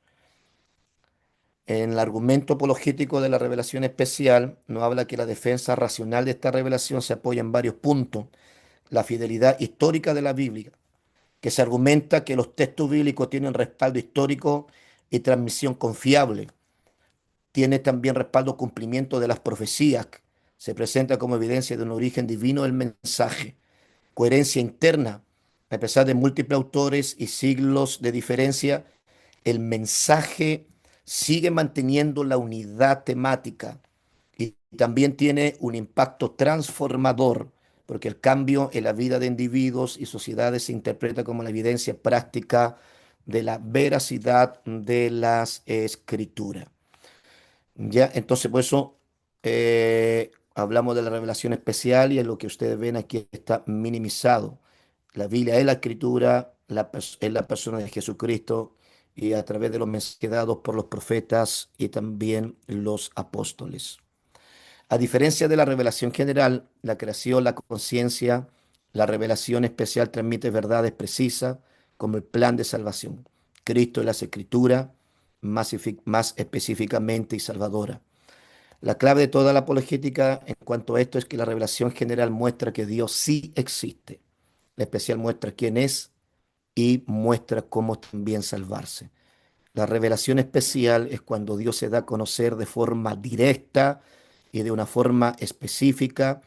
En el argumento apologético de la revelación especial, nos habla que la defensa racional de esta revelación se apoya en varios puntos. La fidelidad histórica de la Biblia, que se argumenta que los textos bíblicos tienen respaldo histórico y transmisión confiable. Tiene también respaldo cumplimiento de las profecías. Se presenta como evidencia de un origen divino del mensaje. Coherencia interna. A pesar de múltiples autores y siglos de diferencia, el mensaje sigue manteniendo la unidad temática y también tiene un impacto transformador, porque el cambio en la vida de individuos y sociedades se interpreta como la evidencia práctica de la veracidad de las escrituras. Ya, entonces por eso hablamos de la revelación especial y en lo que ustedes ven aquí está minimizado. La Biblia es la escritura, es la persona de Jesucristo y a través de los mensajes dados por los profetas y también los apóstoles. A diferencia de la revelación general, la creación, la conciencia, la revelación especial transmite verdades precisas como el plan de salvación. Cristo es la escritura, más específicamente y salvadora. La clave de toda la apologética en cuanto a esto es que la revelación general muestra que Dios sí existe. La especial muestra quién es y muestra cómo también salvarse. La revelación especial es cuando Dios se da a conocer de forma directa y de una forma específica,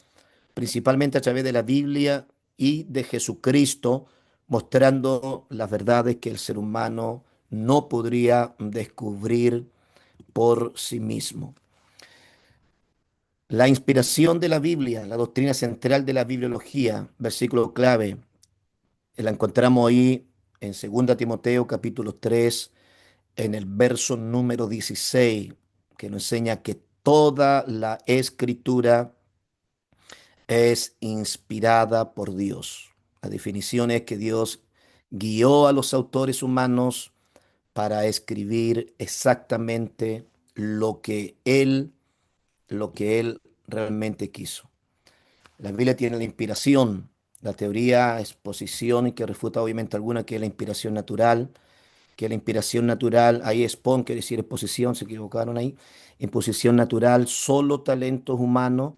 principalmente a través de la Biblia y de Jesucristo, mostrando las verdades que el ser humano no podría descubrir por sí mismo. La inspiración de la Biblia, la doctrina central de la bibliología, versículo clave, la encontramos ahí en 2 Timoteo capítulo 3, en el verso número 16, que nos enseña que toda la escritura es inspirada por Dios. La definición es que Dios guió a los autores humanos para escribir exactamente lo lo que él realmente quiso. La Biblia tiene la inspiración, la teoría, exposición y que refuta obviamente alguna que es la inspiración natural, que la inspiración natural, ahí es pon, quiere decir exposición, se equivocaron ahí, imposición natural, solo talentos humanos.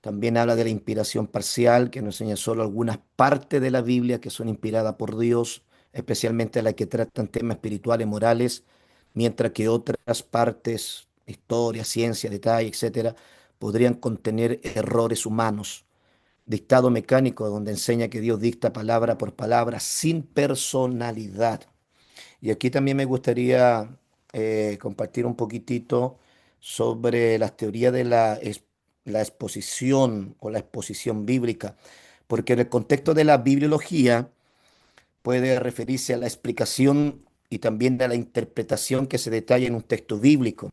También habla de la inspiración parcial, que nos enseña solo algunas partes de la Biblia que son inspiradas por Dios, especialmente las que tratan temas espirituales, morales, mientras que otras partes, historia, ciencia, detalle, etcétera, podrían contener errores humanos. Dictado mecánico, donde enseña que Dios dicta palabra por palabra sin personalidad. Y aquí también me gustaría compartir un poquitito sobre las teorías de la exposición o la exposición bíblica, porque en el contexto de la bibliología puede referirse a la explicación y también a la interpretación que se detalla en un texto bíblico.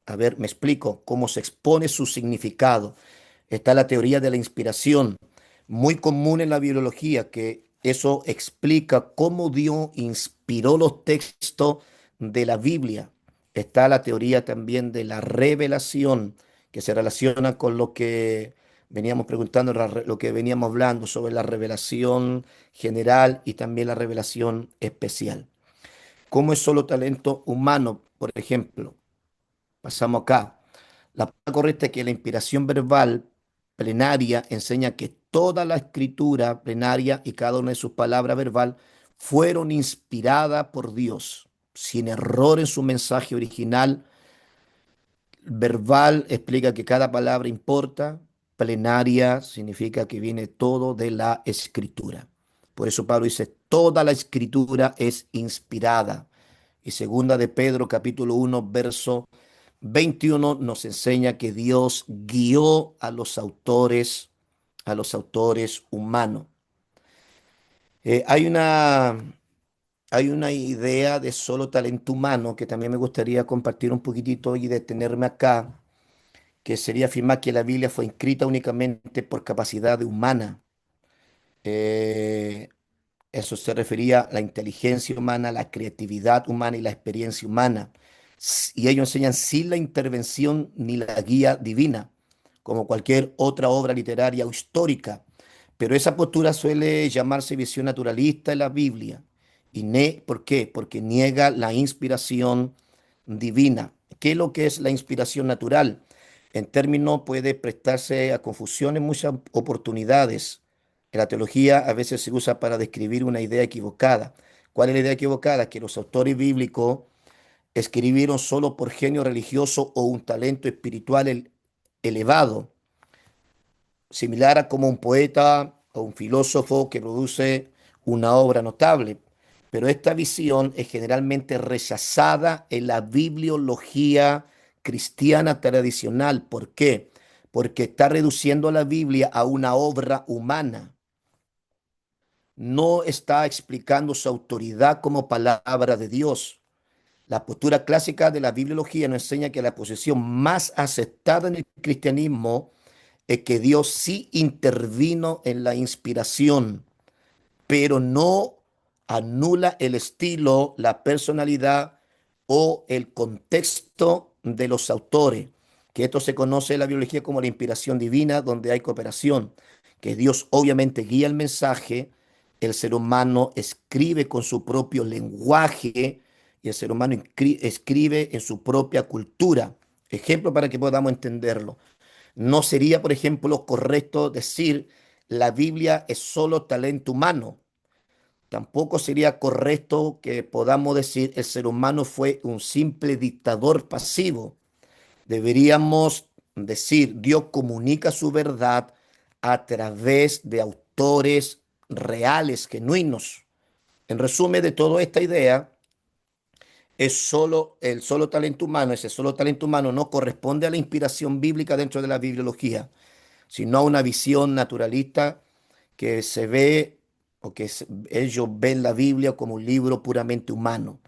A ver, me explico cómo se expone su significado. Está la teoría de la inspiración, muy común en la biología, que eso explica cómo Dios inspiró los textos de la Biblia. Está la teoría también de la revelación, que se relaciona con lo que veníamos preguntando, lo que veníamos hablando sobre la revelación general y también la revelación especial. ¿Cómo es solo talento humano? Por ejemplo, pasamos acá. La palabra correcta es que la inspiración verbal plenaria enseña que toda la escritura plenaria y cada una de sus palabras verbal fueron inspiradas por Dios, sin error en su mensaje original. Verbal explica que cada palabra importa. Plenaria significa que viene todo de la escritura. Por eso Pablo dice, toda la escritura es inspirada. Y segunda de Pedro, capítulo 1, verso 21 nos enseña que Dios guió a los autores humanos. Eh, hay una, hay una idea de solo talento humano que también me gustaría compartir un poquitito y detenerme acá, que sería afirmar que la Biblia fue escrita únicamente por capacidad humana. Eh, Eso se refería a la inteligencia humana, la creatividad humana y la experiencia humana. Y ellos enseñan sin la intervención ni la guía divina, como cualquier otra obra literaria o histórica. Pero esa postura suele llamarse visión naturalista en la Biblia. ¿Por qué? Porque niega la inspiración divina. ¿Qué es lo que es la inspiración natural? En términos puede prestarse a confusión en muchas oportunidades. En la teología a veces se usa para describir una idea equivocada. ¿Cuál es la idea equivocada? Que los autores bíblicos escribieron solo por genio religioso o un talento espiritual elevado, similar a como un poeta o un filósofo que produce una obra notable. Pero esta visión es generalmente rechazada en la bibliología cristiana tradicional. ¿Por qué? Porque está reduciendo la Biblia a una obra humana. No está explicando su autoridad como palabra de Dios. La postura clásica de la bibliología nos enseña que la posición más aceptada en el cristianismo es que Dios sí intervino en la inspiración, pero no anula el estilo, la personalidad o el contexto de los autores, que esto se conoce en la biología como la inspiración divina, donde hay cooperación, que Dios obviamente guía el mensaje, el ser humano escribe con su propio lenguaje y el ser humano escribe en su propia cultura. Ejemplo para que podamos entenderlo. No sería, por ejemplo, correcto decir la Biblia es solo talento humano. Tampoco sería correcto que podamos decir el ser humano fue un simple dictador pasivo. Deberíamos decir Dios comunica su verdad a través de autores reales, genuinos. En resumen de toda esta idea, es solo el solo talento humano, ese solo talento humano no corresponde a la inspiración bíblica dentro de la bibliología, sino a una visión naturalista que se ve o que ellos ven la Biblia como un libro puramente humano.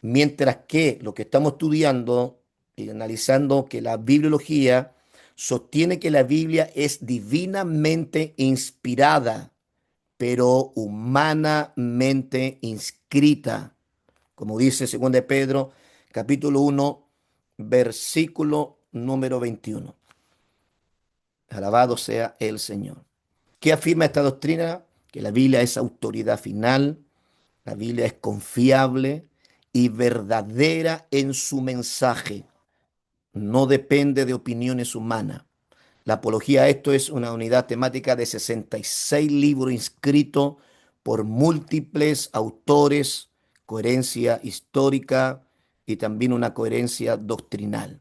Mientras que lo que estamos estudiando y analizando que la bibliología sostiene que la Biblia es divinamente inspirada, pero humanamente inscrita. Como dice 2 de Pedro, capítulo 1, versículo número 21. Alabado sea el Señor. ¿Qué afirma esta doctrina? Que la Biblia es autoridad final, la Biblia es confiable y verdadera en su mensaje. No depende de opiniones humanas. La apología a esto es una unidad temática de 66 libros inscritos por múltiples autores, coherencia histórica y también una coherencia doctrinal.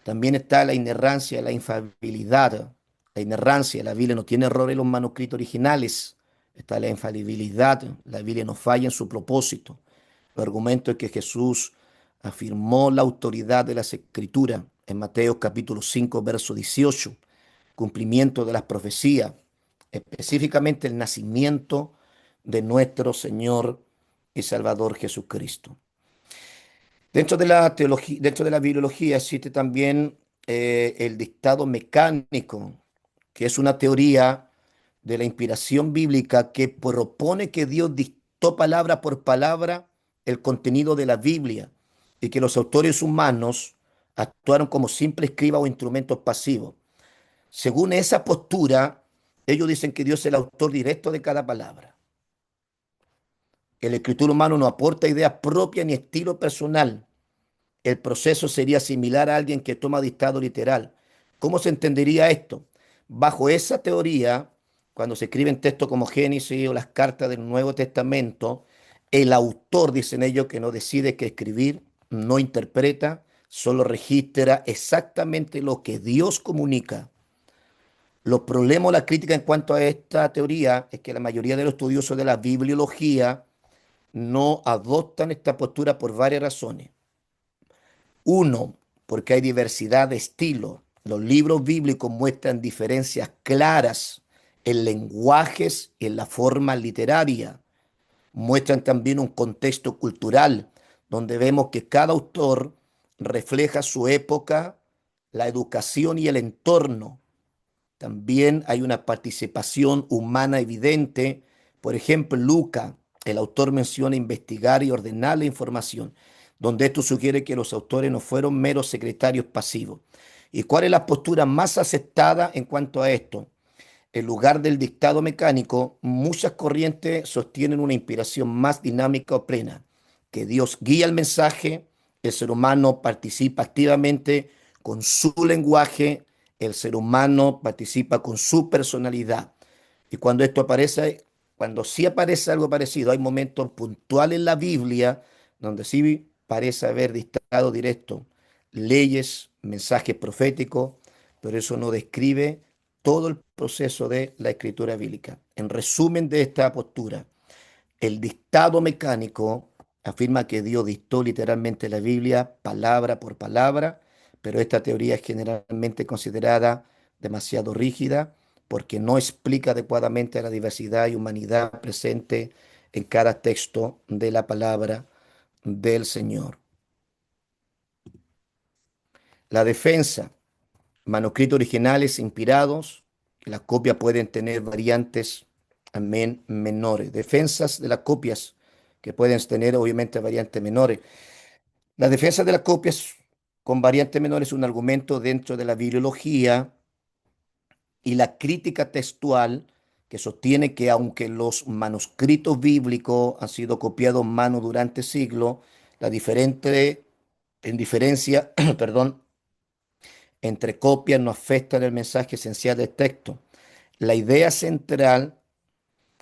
También está la inerrancia, la infalibilidad. La inerrancia, la Biblia no tiene errores en los manuscritos originales. Está la infalibilidad, la Biblia no falla en su propósito. El argumento es que Jesús afirmó la autoridad de las Escrituras en Mateo capítulo 5, verso 18, cumplimiento de las profecías, específicamente el nacimiento de nuestro Señor y Salvador Jesucristo. Dentro de la teología, dentro de la bibliología existe también el dictado mecánico, que es una teoría de la inspiración bíblica que propone que Dios dictó palabra por palabra el contenido de la Biblia y que los autores humanos actuaron como simples escribas o instrumentos pasivos. Según esa postura, ellos dicen que Dios es el autor directo de cada palabra. El escritor humano no aporta ideas propias ni estilo personal. El proceso sería similar a alguien que toma dictado literal. ¿Cómo se entendería esto? Bajo esa teoría, cuando se escriben textos como Génesis o las cartas del Nuevo Testamento, el autor, dicen ellos, que no decide qué escribir, no interpreta, solo registra exactamente lo que Dios comunica. Los problemas o la crítica en cuanto a esta teoría es que la mayoría de los estudiosos de la bibliología no adoptan esta postura por varias razones. Uno, porque hay diversidad de estilos. Los libros bíblicos muestran diferencias claras en lenguajes y en la forma literaria. Muestran también un contexto cultural, donde vemos que cada autor refleja su época, la educación y el entorno. También hay una participación humana evidente. Por ejemplo, Lucas, el autor menciona investigar y ordenar la información, donde esto sugiere que los autores no fueron meros secretarios pasivos. ¿Y cuál es la postura más aceptada en cuanto a esto? En lugar del dictado mecánico, muchas corrientes sostienen una inspiración más dinámica o plena, que Dios guía el mensaje, el ser humano participa activamente con su lenguaje, el ser humano participa con su personalidad. Y cuando esto aparece, cuando sí aparece algo parecido, hay momentos puntuales en la Biblia donde sí parece haber dictado directo, leyes, mensajes proféticos, pero eso no describe todo el proceso de la escritura bíblica. En resumen de esta postura, el dictado mecánico afirma que Dios dictó literalmente la Biblia palabra por palabra, pero esta teoría es generalmente considerada demasiado rígida porque no explica adecuadamente la diversidad y humanidad presente en cada texto de la palabra del Señor. La defensa, manuscritos originales inspirados, las copias pueden tener variantes menores. Defensas de las copias que pueden tener obviamente variantes menores. La defensa de las copias con variantes menores es un argumento dentro de la bibliología y la crítica textual que sostiene que aunque los manuscritos bíblicos han sido copiados en mano durante siglos, la diferencia, perdón, entre copias no afectan el mensaje esencial del texto. La idea central,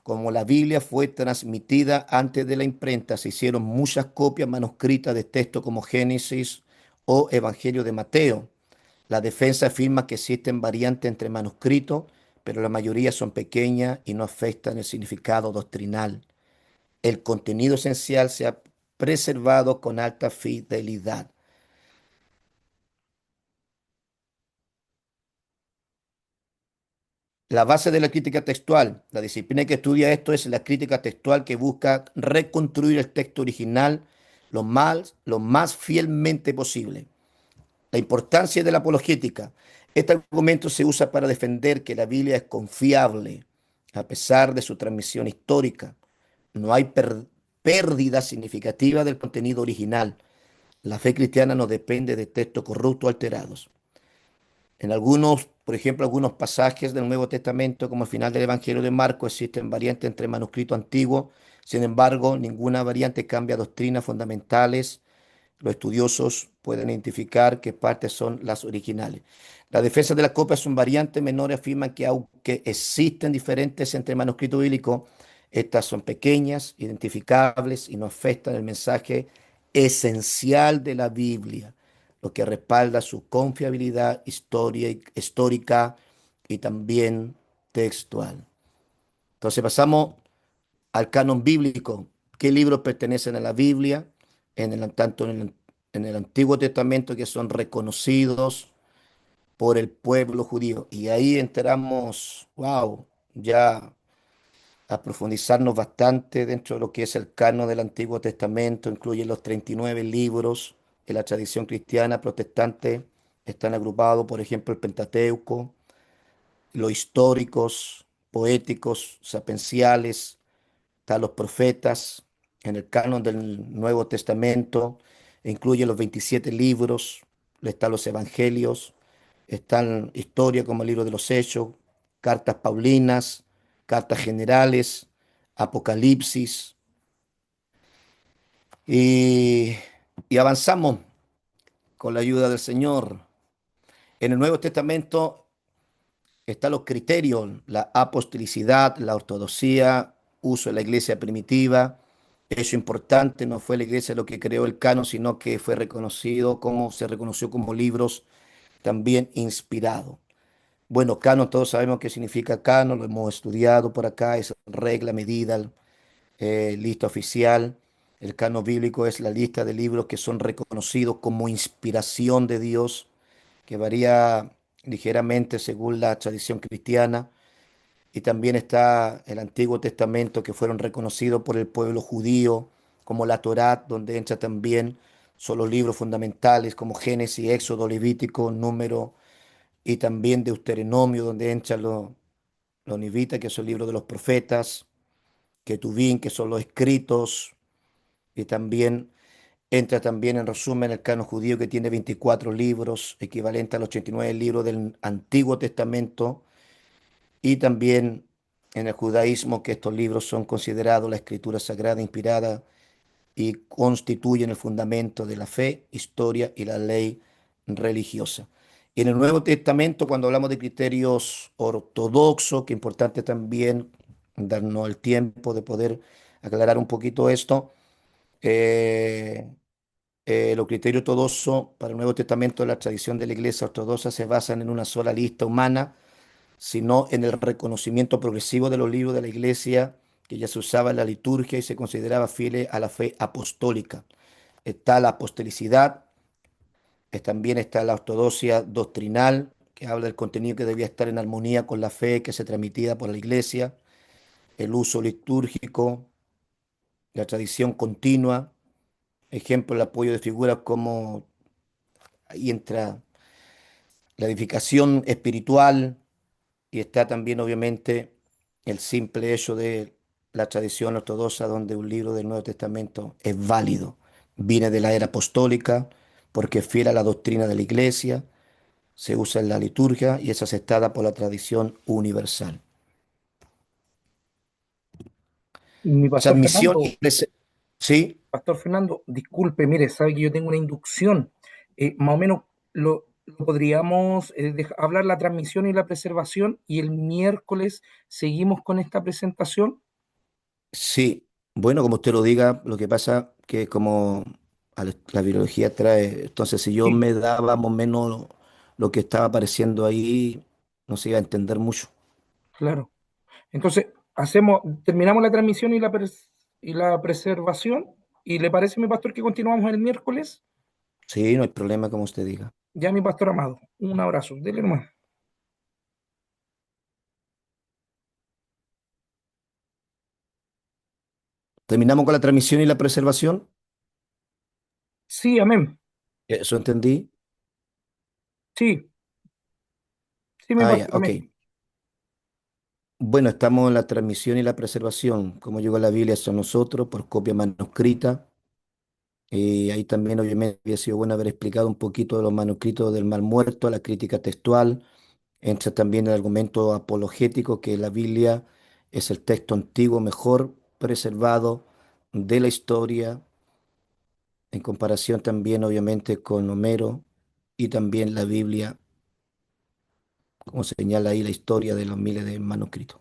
como la Biblia fue transmitida antes de la imprenta, se hicieron muchas copias manuscritas de textos como Génesis o Evangelio de Mateo. La defensa afirma que existen variantes entre manuscritos, pero la mayoría son pequeñas y no afectan el significado doctrinal. El contenido esencial se ha preservado con alta fidelidad. La base de la crítica textual, la disciplina que estudia esto es la crítica textual que busca reconstruir el texto original lo más fielmente posible. La importancia de la apologética. Este argumento se usa para defender que la Biblia es confiable a pesar de su transmisión histórica. No hay pérdida significativa del contenido original. La fe cristiana no depende de textos corruptos o alterados. En algunos, por ejemplo, algunos pasajes del Nuevo Testamento, como el final del Evangelio de Marcos, existen variantes entre manuscritos antiguos. Sin embargo, ninguna variante cambia doctrinas fundamentales. Los estudiosos pueden identificar qué partes son las originales. La defensa de la copia son variantes menores, afirman que aunque existen diferentes entre manuscritos bíblicos, estas son pequeñas, identificables y no afectan el mensaje esencial de la Biblia, lo que respalda su confiabilidad histórica y también textual. Entonces pasamos al canon bíblico. ¿Qué libros pertenecen a la Biblia? Tanto en el Antiguo Testamento, que son reconocidos por el pueblo judío. Y ahí entramos, wow, ya a profundizarnos bastante dentro de lo que es el canon del Antiguo Testamento. Incluye los 39 libros de la tradición cristiana protestante. Están agrupados, por ejemplo, el Pentateuco, los históricos, poéticos, sapenciales, están los profetas en el canon del Nuevo Testamento, incluye los 27 libros, están los evangelios, están historia como el libro de los Hechos, cartas paulinas, cartas generales, Apocalipsis, y, y avanzamos con la ayuda del Señor. En el Nuevo Testamento están los criterios, la apostolicidad, la ortodoxia, uso de la iglesia primitiva. Eso importante, no fue la iglesia lo que creó el canon, sino que fue reconocido como, se reconoció como libros también inspirados. Bueno, canon, todos sabemos qué significa canon, lo hemos estudiado por acá, es regla, medida, lista oficial. El canon bíblico es la lista de libros que son reconocidos como inspiración de Dios, que varía ligeramente según la tradición cristiana. Y también está el Antiguo Testamento, que fueron reconocidos por el pueblo judío, como la Torá, donde entra también, son los libros fundamentales como Génesis, Éxodo, Levítico, Número, y también Deuteronomio, donde entran los Nivitas, que son libros de los profetas, Ketubín, que son los escritos, y también entra también en resumen el canon judío, que tiene 24 libros, equivalente a los 89 libros del Antiguo Testamento, y también en el judaísmo, que estos libros son considerados la escritura sagrada inspirada y constituyen el fundamento de la fe, historia y la ley religiosa. Y en el Nuevo Testamento, cuando hablamos de criterios ortodoxos, que es importante también darnos el tiempo de poder aclarar un poquito esto, eh, los criterios ortodoxos para el Nuevo Testamento, la tradición de la Iglesia ortodoxa se basan en una sola lista humana, sino en el reconocimiento progresivo de los libros de la Iglesia que ya se usaba en la liturgia y se consideraba fieles a la fe apostólica. Está la apostolicidad, también está la ortodoxia doctrinal, que habla del contenido que debía estar en armonía con la fe que se transmitía por la Iglesia, el uso litúrgico, la tradición continua, ejemplo, el apoyo de figuras como ahí entra la edificación espiritual. Y está también, obviamente, el simple hecho de la tradición ortodoxa, donde un libro del Nuevo Testamento es válido. Viene de la era apostólica, porque es fiel a la doctrina de la Iglesia, se usa en la liturgia y es aceptada por la tradición universal. Mi pastor Transmisión Fernando, y sí, Pastor Fernando, disculpe, mire, sabe que yo tengo una inducción. Más o menos lo podríamos hablar la transmisión y la preservación y el miércoles seguimos con esta presentación. sí. Bueno, como usted lo diga, lo que pasa que como la biología trae, entonces si yo Sí, me daba más o menos lo que estaba apareciendo ahí, no se iba a entender mucho. claro. Entonces, terminamos la transmisión y la preservación. ¿Y le parece, mi pastor, que continuamos el miércoles? Sí, no hay problema, como usted diga. Ya, mi pastor amado, un abrazo. Dele hermano. Terminamos con la transmisión y la preservación. Sí, amén. Eso entendí. Sí, sí, mi Ah, ya, pastor, ok. amén. Bueno, estamos en la transmisión y la preservación. Como llegó la Biblia a nosotros por copia manuscrita Y ahí también obviamente había sido bueno haber explicado un poquito de los manuscritos del Mar Muerto, la crítica textual. Entra también el argumento apologético que la Biblia es el texto antiguo mejor preservado de la historia, en comparación también obviamente con Homero y también la Biblia, como señala ahí la historia de los miles de manuscritos.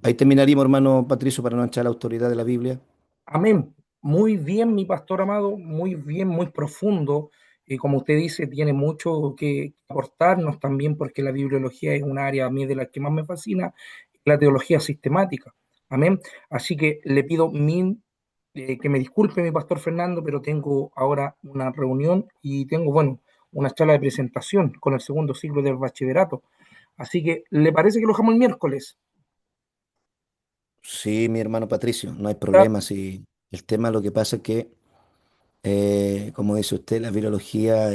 Ahí terminaríamos, hermano Patricio, para no echar la autoridad de la Biblia. Amén. Muy bien, mi pastor amado, muy bien, muy profundo. Y como usted dice, tiene mucho que aportarnos también porque la bibliología es un área a mí de la que más me fascina, la teología sistemática. Amén. Así que le pido que me disculpe mi pastor Fernando, pero tengo ahora una reunión y tengo, bueno, una charla de presentación con el segundo ciclo del bachillerato. Así que, ¿le parece que lo dejamos el miércoles? Sí, mi hermano Patricio, no hay problema. Si el tema lo que pasa es que, como dice usted, la virología,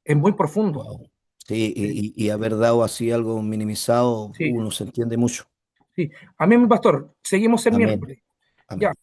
Es muy profundo. wow. Sí, Sí, y haber dado así algo minimizado, sí, uno se entiende mucho. sí. Amén, mi pastor. Seguimos el Amén. miércoles. Ya. Amén.